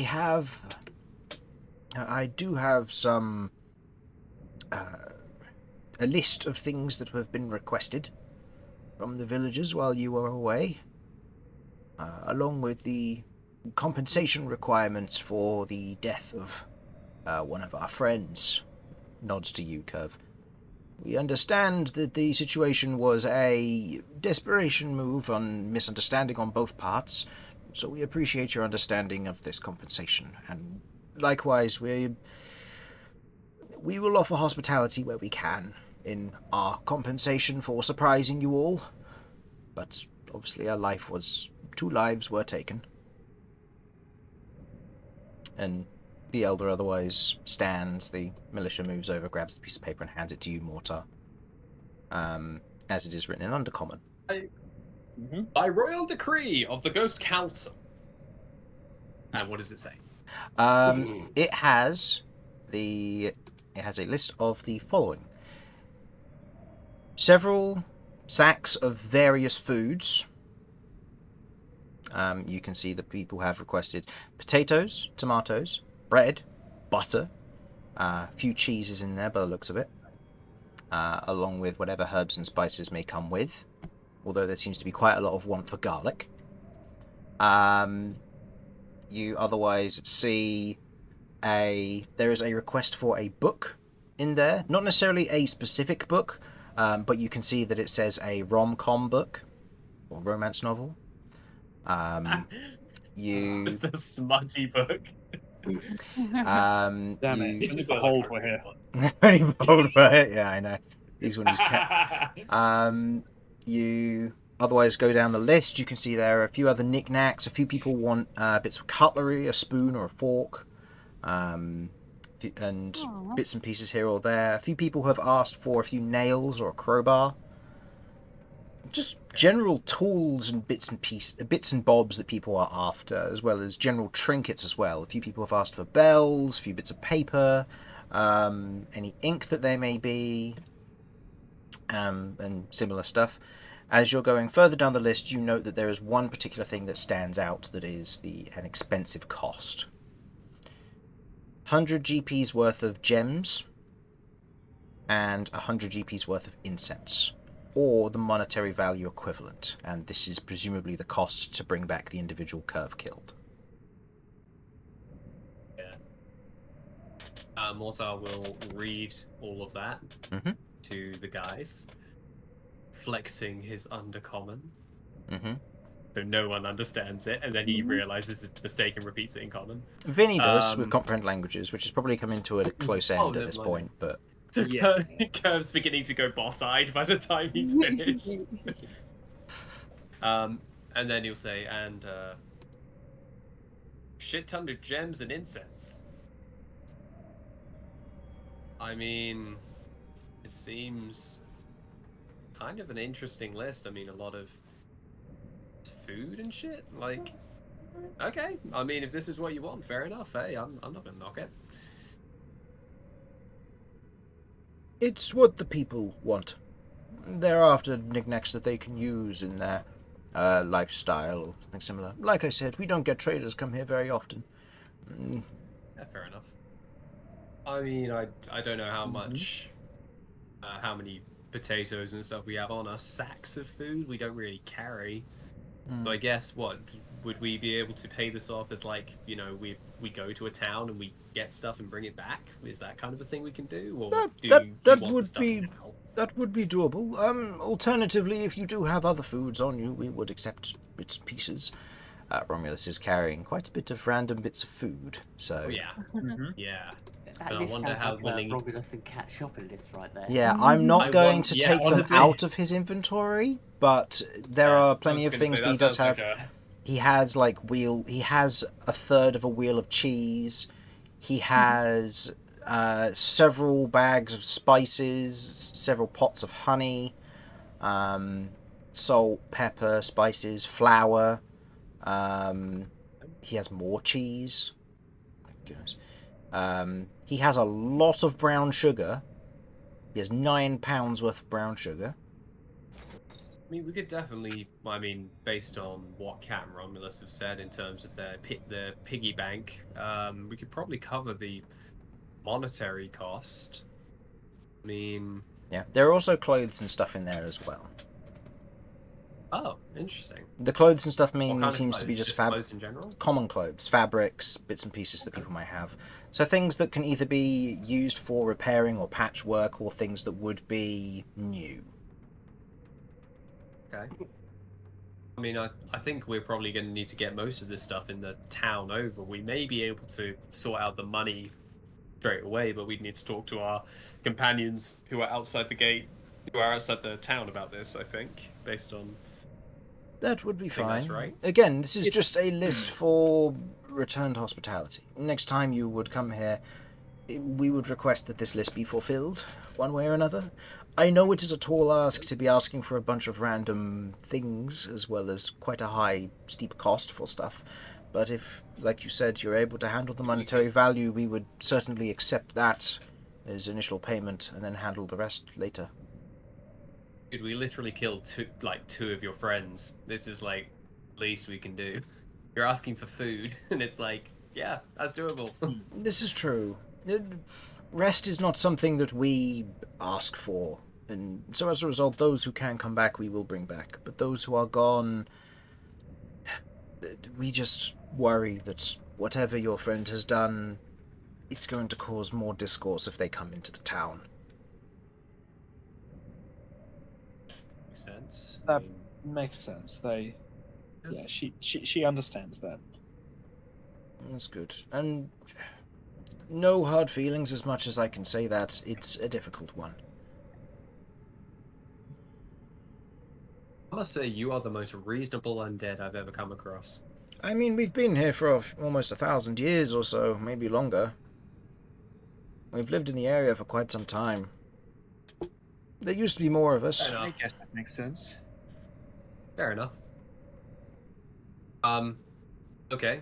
do have some a list of things that have been requested from the villagers while you were away, along with the compensation requirements for the death of one of our friends. Nods to you, Kirv. We understand that the situation was a desperation move on misunderstanding on both parts, so we appreciate your understanding of this compensation, and likewise we will offer hospitality where we can in our compensation for surprising you all, but obviously two lives were taken. And the elder otherwise stands, the militia moves over, grabs the piece of paper and hands it to you, Mortar, as it is written in Undercommon. By royal decree of the Ghost Council. And what does it say? It has a list of the following: several sacks of various foods. You can see that people have requested potatoes, tomatoes, bread, butter, a few cheeses in there by the looks of it, along with whatever herbs and spices may come with, although there seems to be quite a lot of want for garlic. You otherwise see there is a request for a book in there, not necessarily a specific book, but you can see that it says a rom-com book or romance novel. It's a smutty book. Damn it! It's Only just not behold like we're here. Only behold, right? Yeah, I know. These ones can't. You otherwise go down the list. You can see there are a few other knickknacks. A few people want bits of cutlery, a spoon or a fork, and Aww. bits and pieces here or there. A few people have asked for a few nails or a crowbar. Just general tools and bits and bobs that people are after, as well as general trinkets as well. A few people have asked for bells, a few bits of paper, any ink that there may be, and similar stuff. As you're going further down the list, you note that there is one particular thing that stands out that is an expensive cost. 100 GP's worth of gems and 100 GP's worth of incense, or the monetary value equivalent, and this is presumably the cost to bring back the individual Kirv killed. Yeah. Mortar will read all of that to the guys, flexing his undercommon. So no one understands it, and then he realizes it's a mistake and repeats it in common. Vinny does, with comprehend languages, which has probably come into a close end at this point, but... So yeah. Kirv's beginning to go boss-eyed by the time he's finished. And then he'll say, and shit ton of gems and incense. I mean, it seems kind of an interesting list. I mean, a lot of food and shit. Like, okay. I mean, if this is what you want, fair enough. Hey, I'm not gonna knock it. It's what the people want. They're after knickknacks that they can use in their lifestyle or something similar. Like I said, we don't get traders come here very often. Yeah, fair enough. I mean, I don't know how much, how many potatoes and stuff we have on us. Sacks of food we don't really carry. So I guess what would we be able to pay this off as, like, you know, we go to a town and we get stuff and bring it back? Is that kind of a thing we can do, or do you want the stuff now? That would be doable. Alternatively, if you do have other foods on you, we would accept bits and pieces. Romulus is carrying quite a bit of random bits of food, so... Oh, yeah. Yeah. That But I list wonder sounds how like willing- a Romulus and Cat shopping list right there. Yeah, I'm not going to take honestly. them out of his inventory, but there are plenty of things that he does have. He has he has a third of a wheel of cheese. He has several bags of spices, several pots of honey, salt, pepper, spices, flour. He has more cheese. My goodness. He has a lot of brown sugar. He has 9 pounds worth of brown sugar. I mean, we could definitely, I mean, based on what Cat and Romulus have said in terms of their piggy bank, we could probably cover the monetary cost. I mean... Yeah, there are also clothes and stuff in there as well. Oh, interesting. The clothes and stuff What mainly kind of seems to be clothes? just clothes in general? common clothes, fabrics, bits and pieces that people might have. So things that can either be used for repairing or patchwork, or things that would be new. Okay. I mean, I think we're probably going to need to get most of this stuff in the town over. We may be able to sort out the money straight away, but we'd need to talk to our companions who are outside the gate, who are outside the town about this, I think, based on... That would be I think that's fine. right. Again, this is just a list for returned hospitality. Next time you would come here, we would request that this list be fulfilled, one way or another. I know it is a tall ask to be asking for a bunch of random things, as well as quite a high, steep cost for stuff. But if, like you said, you're able to handle the monetary value, we would certainly accept that as initial payment, and then handle the rest later. Dude, we literally killed two of your friends. This is, like, least we can do. You're asking for food, and it's like, yeah, that's doable. This is true. Rest is not something that we ask for, and so as a result, those who can come back, we will bring back. But those who are gone, we just worry that whatever your friend has done, it's going to cause more discourse if they come into the town. Makes sense. That makes sense. She understands that. That's good. And no hard feelings, as much as I can say that. It's a difficult one. I must say, you are the most reasonable undead I've ever come across. I mean, we've been here for almost 1,000 years or so, maybe longer. We've lived in the area for quite some time. There used to be more of us. Fair I enough. guess that makes sense. Fair enough. Okay.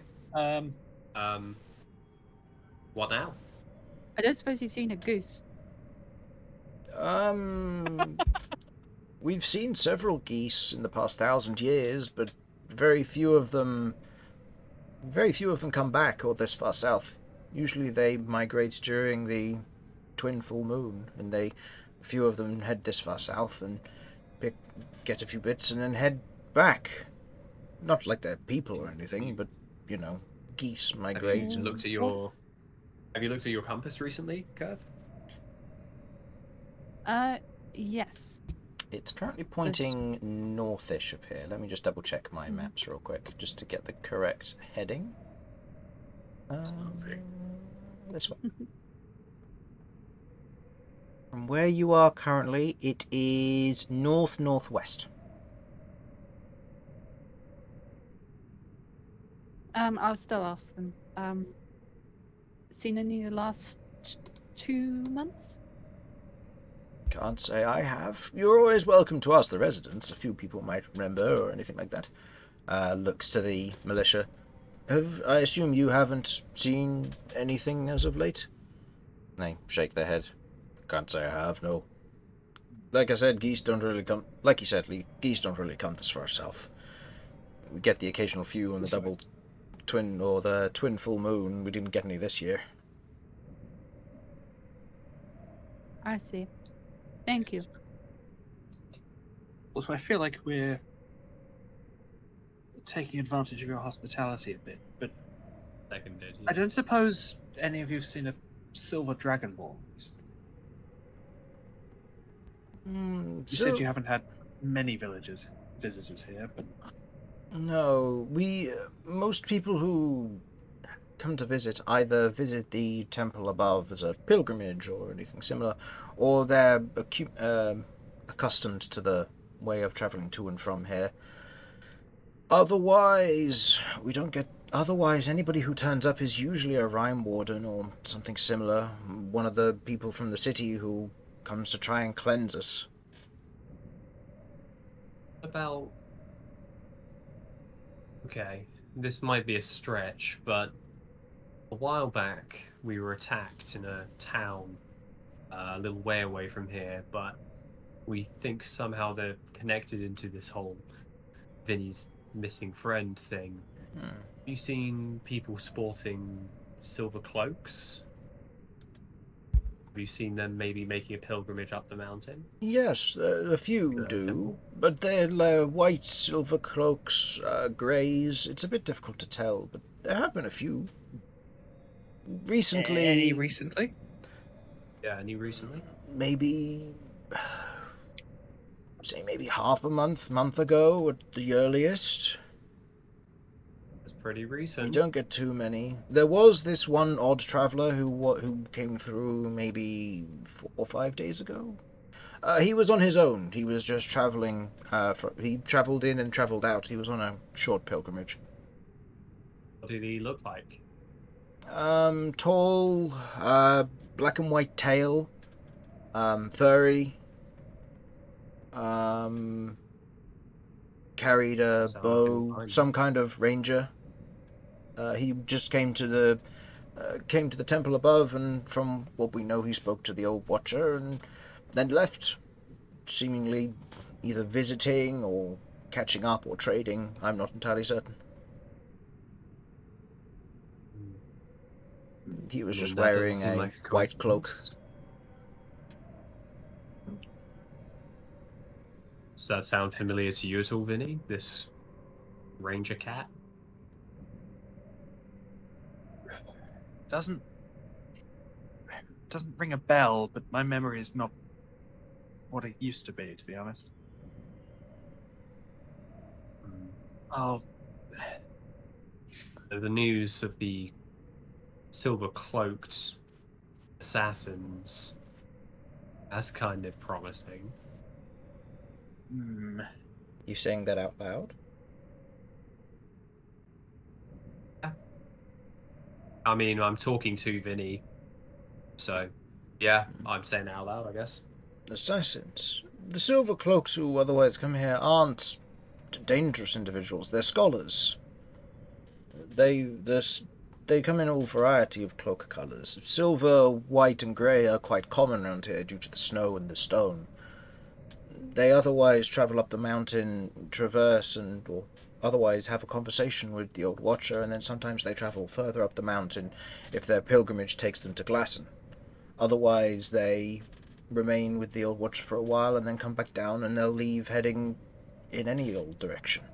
What now? I don't suppose you've seen a goose. We've seen several geese in the past 1,000 years, but very few of them come back or this far south. Usually they migrate during the twin full moon, and a few of them head this far south and get a few bits and then head back. Not like they're people or anything, but, you know, geese migrate. Have you looked at your compass recently, Kirv? Yes. It's currently pointing northish of here. Let me just double check my maps real quick, just to get the correct heading. This way. From where you are currently, it is north-northwest. I'll still ask them. Seen any in the last 2 months? Can't say I have. You're always welcome to ask the residents. A few people might remember or anything like that. Looks to the militia. I assume you haven't seen anything as of late? They shake their head. Can't say I have, no. Like I said, geese don't really come... Like you said, Lee, geese don't really come this far south. we get the occasional few on the double twin or the twin full moon. We didn't get any this year. I see. Thank you. Also, I feel like we're taking advantage of your hospitality a bit, but Seconded. I don't suppose any of you've seen a silver dragonborn. You said you haven't had many visitors here, but No, most people who come to visit either visit the temple above as a pilgrimage or anything similar, or they're accustomed to the way of traveling to and from here. Otherwise, we don't get. Otherwise, anybody who turns up is usually a Rime Warden or something similar. One of the people from the city who comes to try and cleanse us. About... Okay, this might be a stretch, but a while back we were attacked in a town a little way away from here, but we think somehow they're connected into this whole Vinny's missing friend thing. Have you seen people sporting silver cloaks? Have you seen them maybe making a pilgrimage up the mountain? Yes, a few do, but they're white, silver cloaks, greys. It's a bit difficult to tell, but there have been a few. Recently... Any recently? Yeah, any recently? Maybe... say maybe half a month ago at the earliest. It's pretty You recent. don't get too many. There was this one odd traveller who came through maybe 4 or 5 days ago. He was on his own. He was just travelling. He travelled in and travelled out. He was on a short pilgrimage. What did he look like? Tall, black and white tail, furry. Carried a Sounds bow, good. some kind of ranger. He just came to the temple above, and from what we know, he spoke to the old watcher and then left, seemingly either visiting or catching up or trading. I'm not entirely certain. He was just That doesn't wearing seem a like white cloak. coincidence. Does that sound familiar to you at all, Vinny? This ranger cat? Doesn't ring a bell, but my memory is not what it used to be honest. Oh, The news of the silver-cloaked assassins, that's kind of promising. You saying that out loud? I mean, I'm talking to Vinny, so yeah, I'm saying it out loud, I guess. Assassins. The silver cloaks who otherwise come here aren't dangerous individuals. They're scholars. They come in all variety of cloak colours. Silver, white, and grey are quite common around here due to the snow and the stone. They otherwise travel up the mountain, traverse, or otherwise have a conversation with the old watcher, and then sometimes they travel further up the mountain if their pilgrimage takes them to Glasson. Otherwise, they remain with the old watcher for a while and then come back down, and they'll leave heading in any old direction.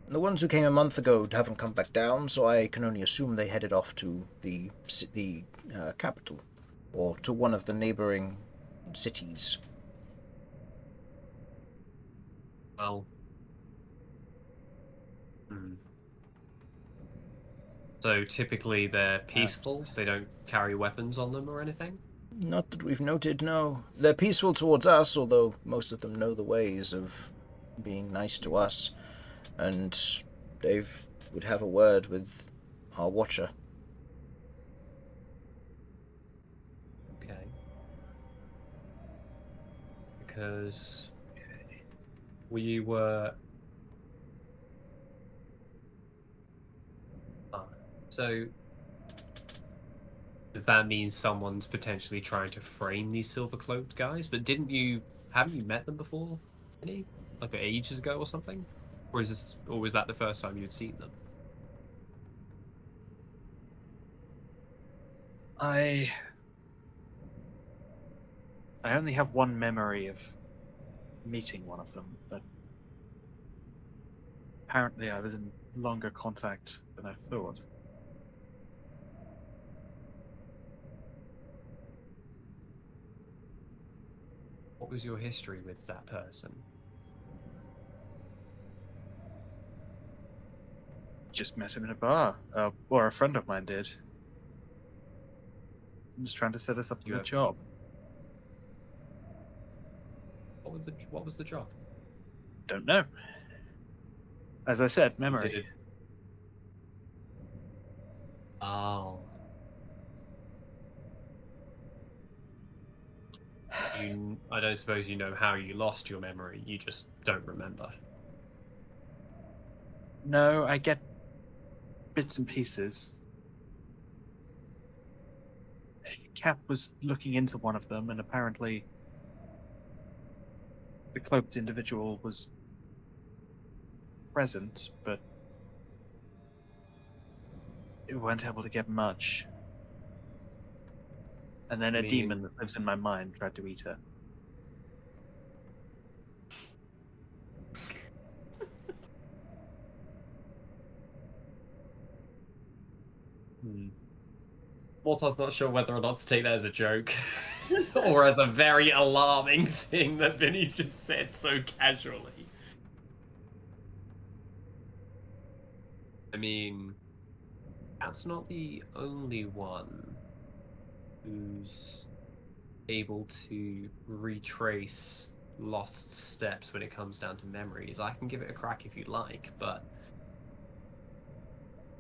The ones who came a month ago haven't come back down, so I can only assume they headed off to the capital, or to one of the neighbouring cities. Well, so typically they're peaceful. They don't carry weapons on them or anything. Not that we've noted, no. They're peaceful towards us, although most of them know the ways of being nice to us, and they would have a word with our watcher. Okay. Because we were... So, does that mean someone's potentially trying to frame these silver-cloaked guys? But haven't you met them before, Vinny? Like ages ago or something? Or was that the first time you'd seen them? I only have one memory of meeting one of them, but apparently I was in longer contact than I thought. What was your history with that person? Just met him in a bar, or a friend of mine did. I'm just trying to set us up You for the have- job. What was the job? Don't know. As I said, You memory. did it. Oh. I don't suppose you know how you lost your memory. You just don't remember. No, I get bits and pieces. Cap was looking into one of them, and apparently the cloaked individual was present, but we weren't able to get much. And then a demon that lives in my mind tried to eat her. Mortar's not sure whether or not to take that as a joke or as a very alarming thing that Vinny's just said so casually. I mean, that's not the only one who's able to retrace lost steps when it comes down to memories. I can give it a crack if you'd like, but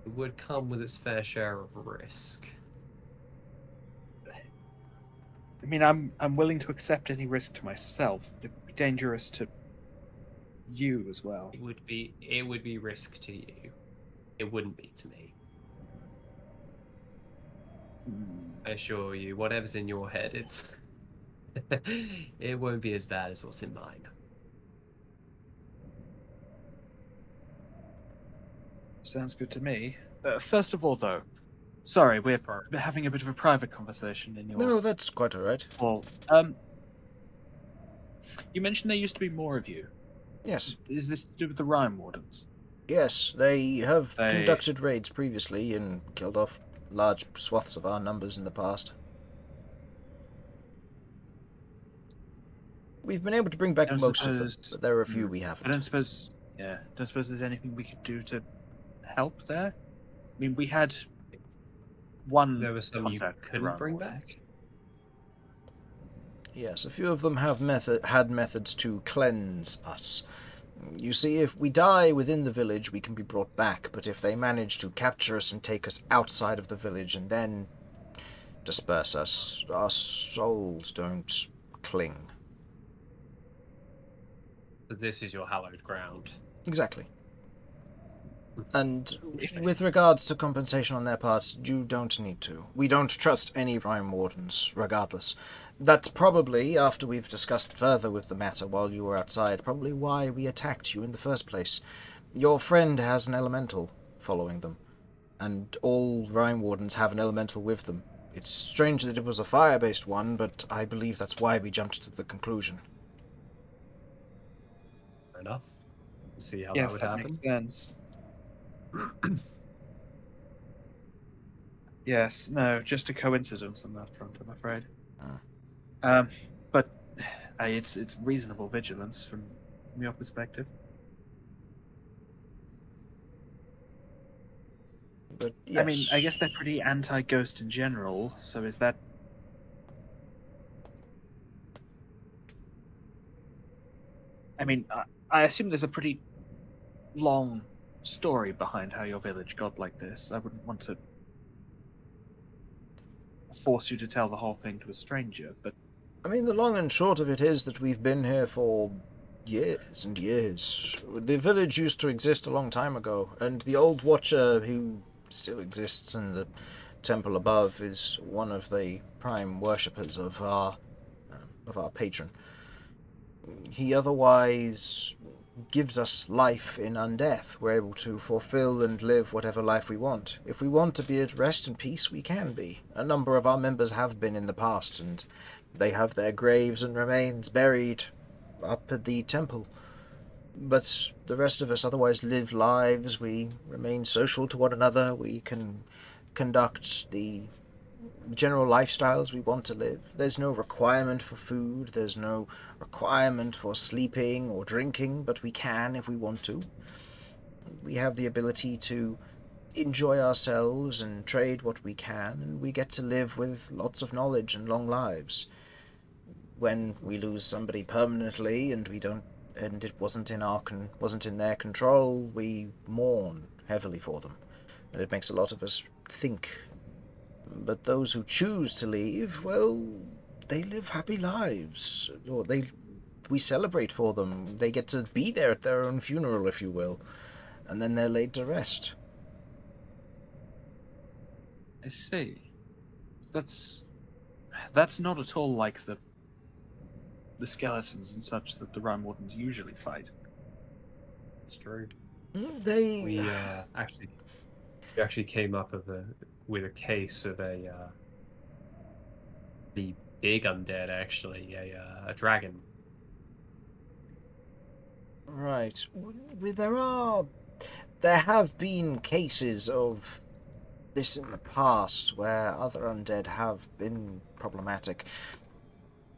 it would come with its fair share of risk. I mean, I'm willing to accept any risk to myself. It'd be dangerous to you as well. It would be risk to you. It wouldn't be to me. I assure you, whatever's in your head, it won't be as bad as what's in mine. Sounds good to me. First of all, though, sorry, we're Perfect. having a bit of a private conversation in your No, that's quite all right. hall. You mentioned there used to be more of you. Yes. Is this to do with the Rime Wardens? Yes, they have conducted raids previously and killed off large swaths of our numbers in the past. We've been able to bring back most of them, but there are a few we haven't. I don't suppose there's anything we could do to help there. I mean, we had one. There were some you contact with the couldn't Rime bring Wardens. back? Yes, a few of them have had methods to cleanse us. You see, if we die within the village, we can be brought back, but if they manage to capture us and take us outside of the village and then disperse us, our souls don't cling. So this is your hallowed ground. Exactly. And with regards to compensation on their part, you don't need to. We don't trust any Rime Wardens, regardless. That's probably, after we've discussed further with the matter while you were outside, probably why we attacked you in the first place. Your friend has an elemental following them, and all Rime Wardens have an elemental with them. It's strange that it was a fire-based one, but I believe that's why we jumped to the conclusion. Fair enough. We'll see how Yes, that would that happen. makes sense. Yes, no, just a coincidence on that front, I'm afraid. But it's reasonable vigilance from your perspective. But yes. I mean, I guess they're pretty anti-ghost in general, so is that... I mean, I assume there's a pretty long story behind how your village got like this. I wouldn't want to force you to tell the whole thing to a stranger, but... I mean, the long and short of it is that we've been here for years and years. The village used to exist a long time ago, and the old Watcher, who still exists in the temple above, is one of the prime worshippers of our patron. He otherwise gives us life in undeath. We're able to fulfill and live whatever life we want. If we want to be at rest and peace, we can be. A number of our members have been in the past, and they have their graves and remains buried up at the temple. But the rest of us otherwise live lives, we remain social to one another, we can conduct the general lifestyles we want to live. There's no requirement for food, there's no requirement for sleeping or drinking, but we can if we want to. We have the ability to enjoy ourselves and trade what we can, and we get to live with lots of knowledge and long lives. When we lose somebody permanently and it wasn't in their control, we mourn heavily for them, and it makes a lot of us think. But those who choose to leave, well, they live happy lives, or we celebrate for them. They get to be there at their own funeral, if you will, and then they're laid to rest. I see. That's not at all like the skeletons and such that the Rime Wardens usually fight. It's true. They We actually came up with a case of the big undead, actually, a dragon. right. There have been cases of this in the past where other undead have been problematic.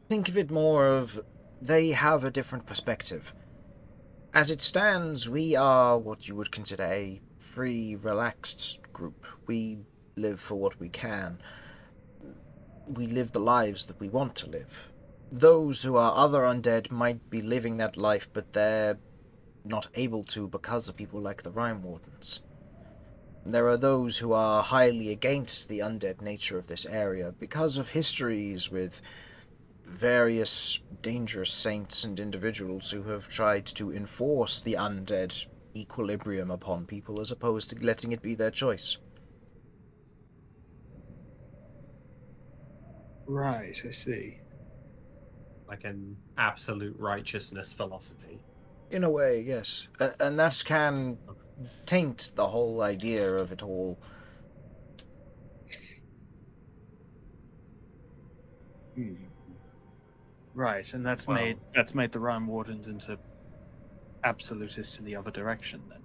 Think of it more of they have a different perspective. As it stands, we are what you would consider a free, relaxed group. We live for what we can. We live the lives that we want to live. Those who are other undead might be living that life, but they're not able to because of people like the Rime Wardens. There are those who are highly against the undead nature of this area because of histories with various dangerous saints and individuals who have tried to enforce the undead equilibrium upon people as opposed to letting it be their choice. Right, I see. Like an absolute righteousness philosophy. In a way, yes. And that can taint the whole idea of it all. Hmm. Right, and that's Well, made the Rime Wardens into absolutists in the other direction then.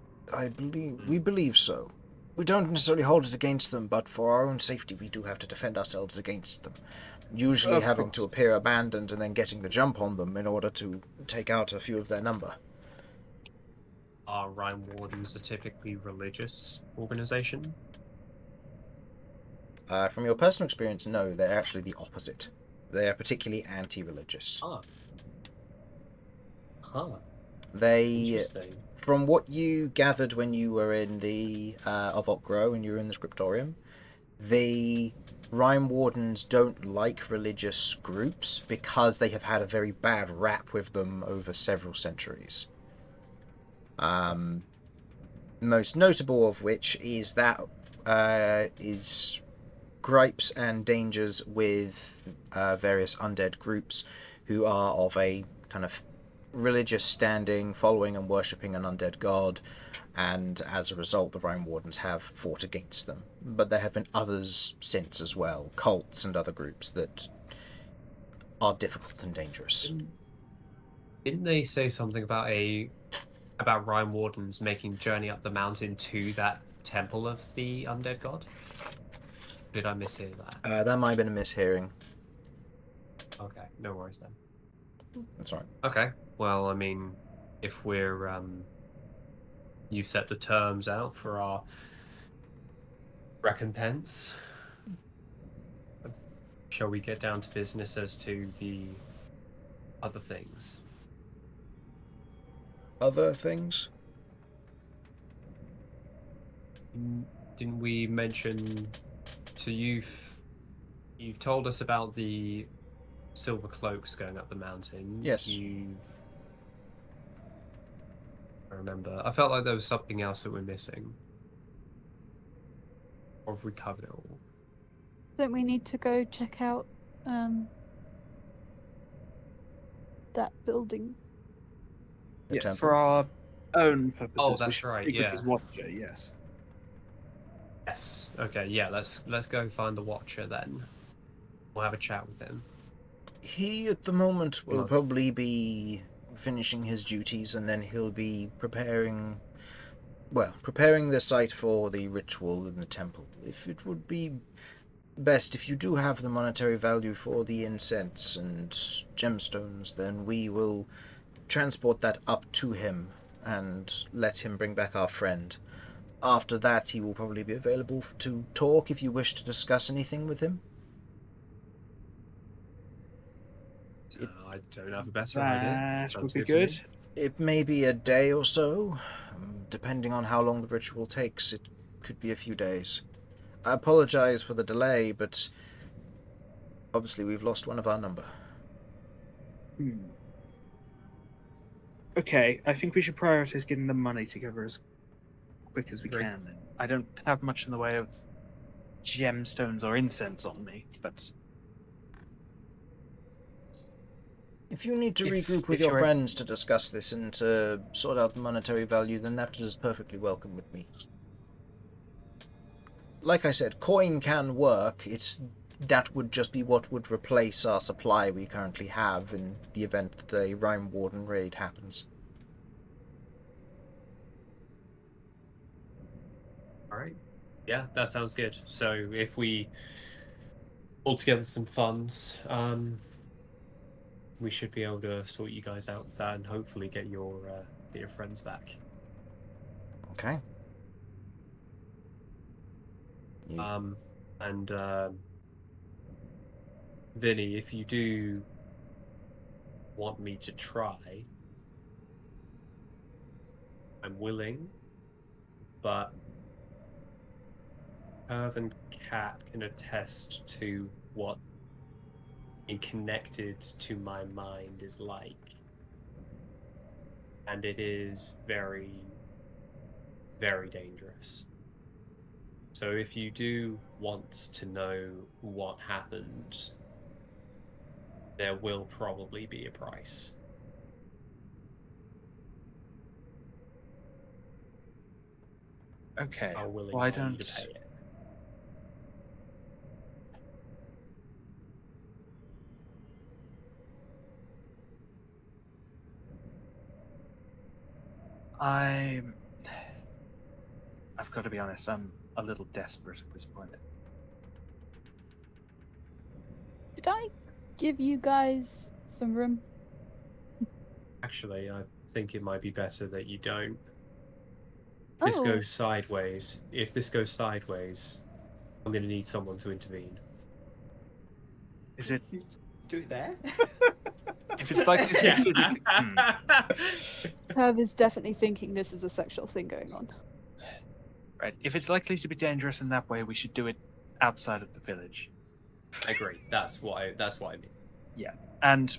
We believe so. We don't necessarily hold it against them, but for our own safety we do have to defend ourselves against them. Usually Of having to course. appear abandoned and then getting the jump on them in order to take out a few of their number. our Rime Wardens a typically religious organization? From your personal experience, no, they're actually the opposite. They are particularly anti-religious. Ah. Huh. They, Interesting. from what you gathered when you were in the Avokro and you were in the Scriptorium, the Rime Wardens don't like religious groups because they have had a very bad rap with them over several centuries. Most notable of which is that is gripes and dangers with various undead groups who are of a kind of religious standing, following and worshipping an undead god, and as a result the Rime Wardens have fought against them. But there have been others since as well, cults and other groups that are difficult and dangerous. Didn't they say something about Rime Wardens making journey up the mountain to that temple of the undead god? Did I mishear that? That might have been a mishearing. Okay, no worries then. That's right. Okay, well, I mean, if we're you set the terms out for our recompense, shall we get down to business as to the other things? Other things? Didn't we mention? So you've told us about the silver cloaks going up the mountain. Yes. I remember. I felt like there was something else that we're missing. Or have we covered it all? Don't we need to go check out that building? the temple. For our own purposes. Oh, we that's should right, speak with yeah. his watcher, yes. Yes. Okay. Yeah. Let's go find the Watcher then. We'll have a chat with him. He, at the moment, will on. probably be finishing his duties, and then he'll be preparing the site for the ritual in the temple. If it would be best, if you do have the monetary value for the incense and gemstones, then we will transport that up to him and let him bring back our friend. After that, he will probably be available to talk if you wish to discuss anything with him. I don't have a better idea. That Sounds would be to me. good. It may be a day or so, depending on how long the ritual takes. It could be a few days. I apologize for the delay, but obviously we've lost one of our number. Okay, I think we should prioritize getting the money together as quick as we Agree. can. I don't have much in the way of gemstones or incense on me, but If you need to If- regroup with if your you're- friends to discuss this and to sort out the monetary value, then that is perfectly welcome with me. Like I said, coin can work. That would just be what would replace our supply we currently have in the event that a Rime Warden raid happens. All right. Yeah, that sounds good. So if we pull together some funds, we should be able to sort you guys out with that and hopefully get your friends back. Okay. Vinny, if you do want me to try, I'm willing, but Kirv and Cat can attest to what being connected to my mind is like. And it is very, very dangerous. So if you do want to know what happened, there will probably be a price. okay. How willing Why are you don't to pay it? I've got to be honest, I'm a little desperate at this point. Did I give you guys some room? Actually, I think it might be better that you don't. If this goes sideways, I'm going to need someone to intervene. Is it Do it there. if it's like physically? Kirv is definitely thinking this is a sexual thing going on. Right. If it's likely to be dangerous in that way, we should do it outside of the village. I agree. That's what I mean. Yeah. And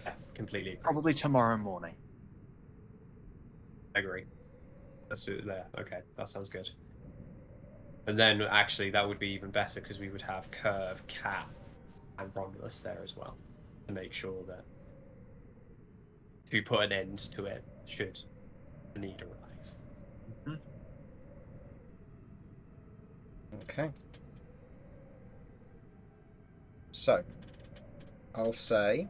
Yeah, completely agree. probably tomorrow morning. I agree. Let's do it there. Okay, that sounds good. And then actually that would be even better because we would have Kirv, Cat, and Romulus there as well to make sure that to put an end to it should the need arise. Okay. So, I'll say,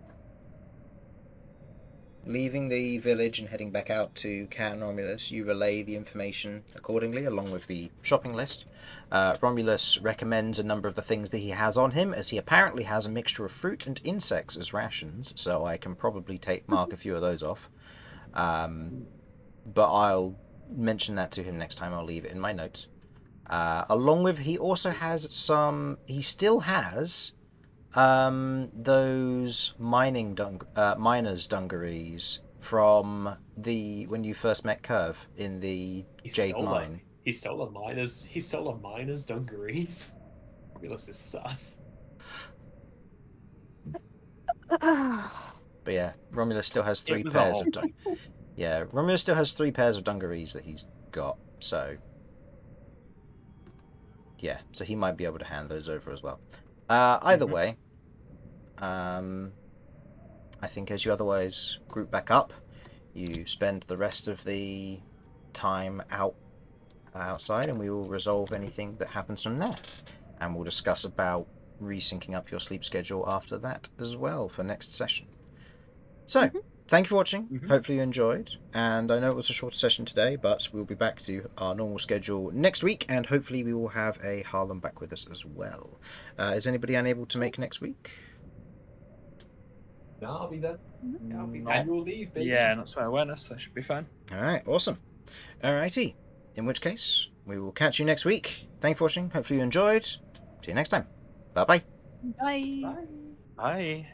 leaving the village and heading back out to Cat and Romulus, you relay the information accordingly, along with the shopping list. Romulus recommends a number of the things that he has on him, as he apparently has a mixture of fruit and insects as rations, so I can probably mark a few of those off. But I'll mention that to him next time. I'll leave it in my notes. Along with, he also has he still has those miners' dungarees from when you first met Kirv in the Jade Mine. He stole a miner's dungarees. Romulus is sus. But yeah, Romulus still has three pairs of Romulus still has 3 pairs of dungarees that he's got, so yeah, so he might be able to hand those over as well. Either way, I think as you otherwise group back up, You spend the rest of the time outside, and we will resolve anything that happens from there. And we'll discuss about resyncing up your sleep schedule after that as well for next session. So, thank you for watching. Hopefully you enjoyed. And I know it was a shorter session today, but we'll be back to our normal schedule next week, and hopefully we will have a Harlan back with us as well. Is anybody unable to make next week? No, I'll be there. I'll be Not- annual leave, baby. Yeah, not to my awareness. That should be fine. Alright, awesome. Alrighty. In which case, we will catch you next week. Thank you for watching. Hopefully you enjoyed. See you next time. Bye-bye. Bye. Bye. Bye.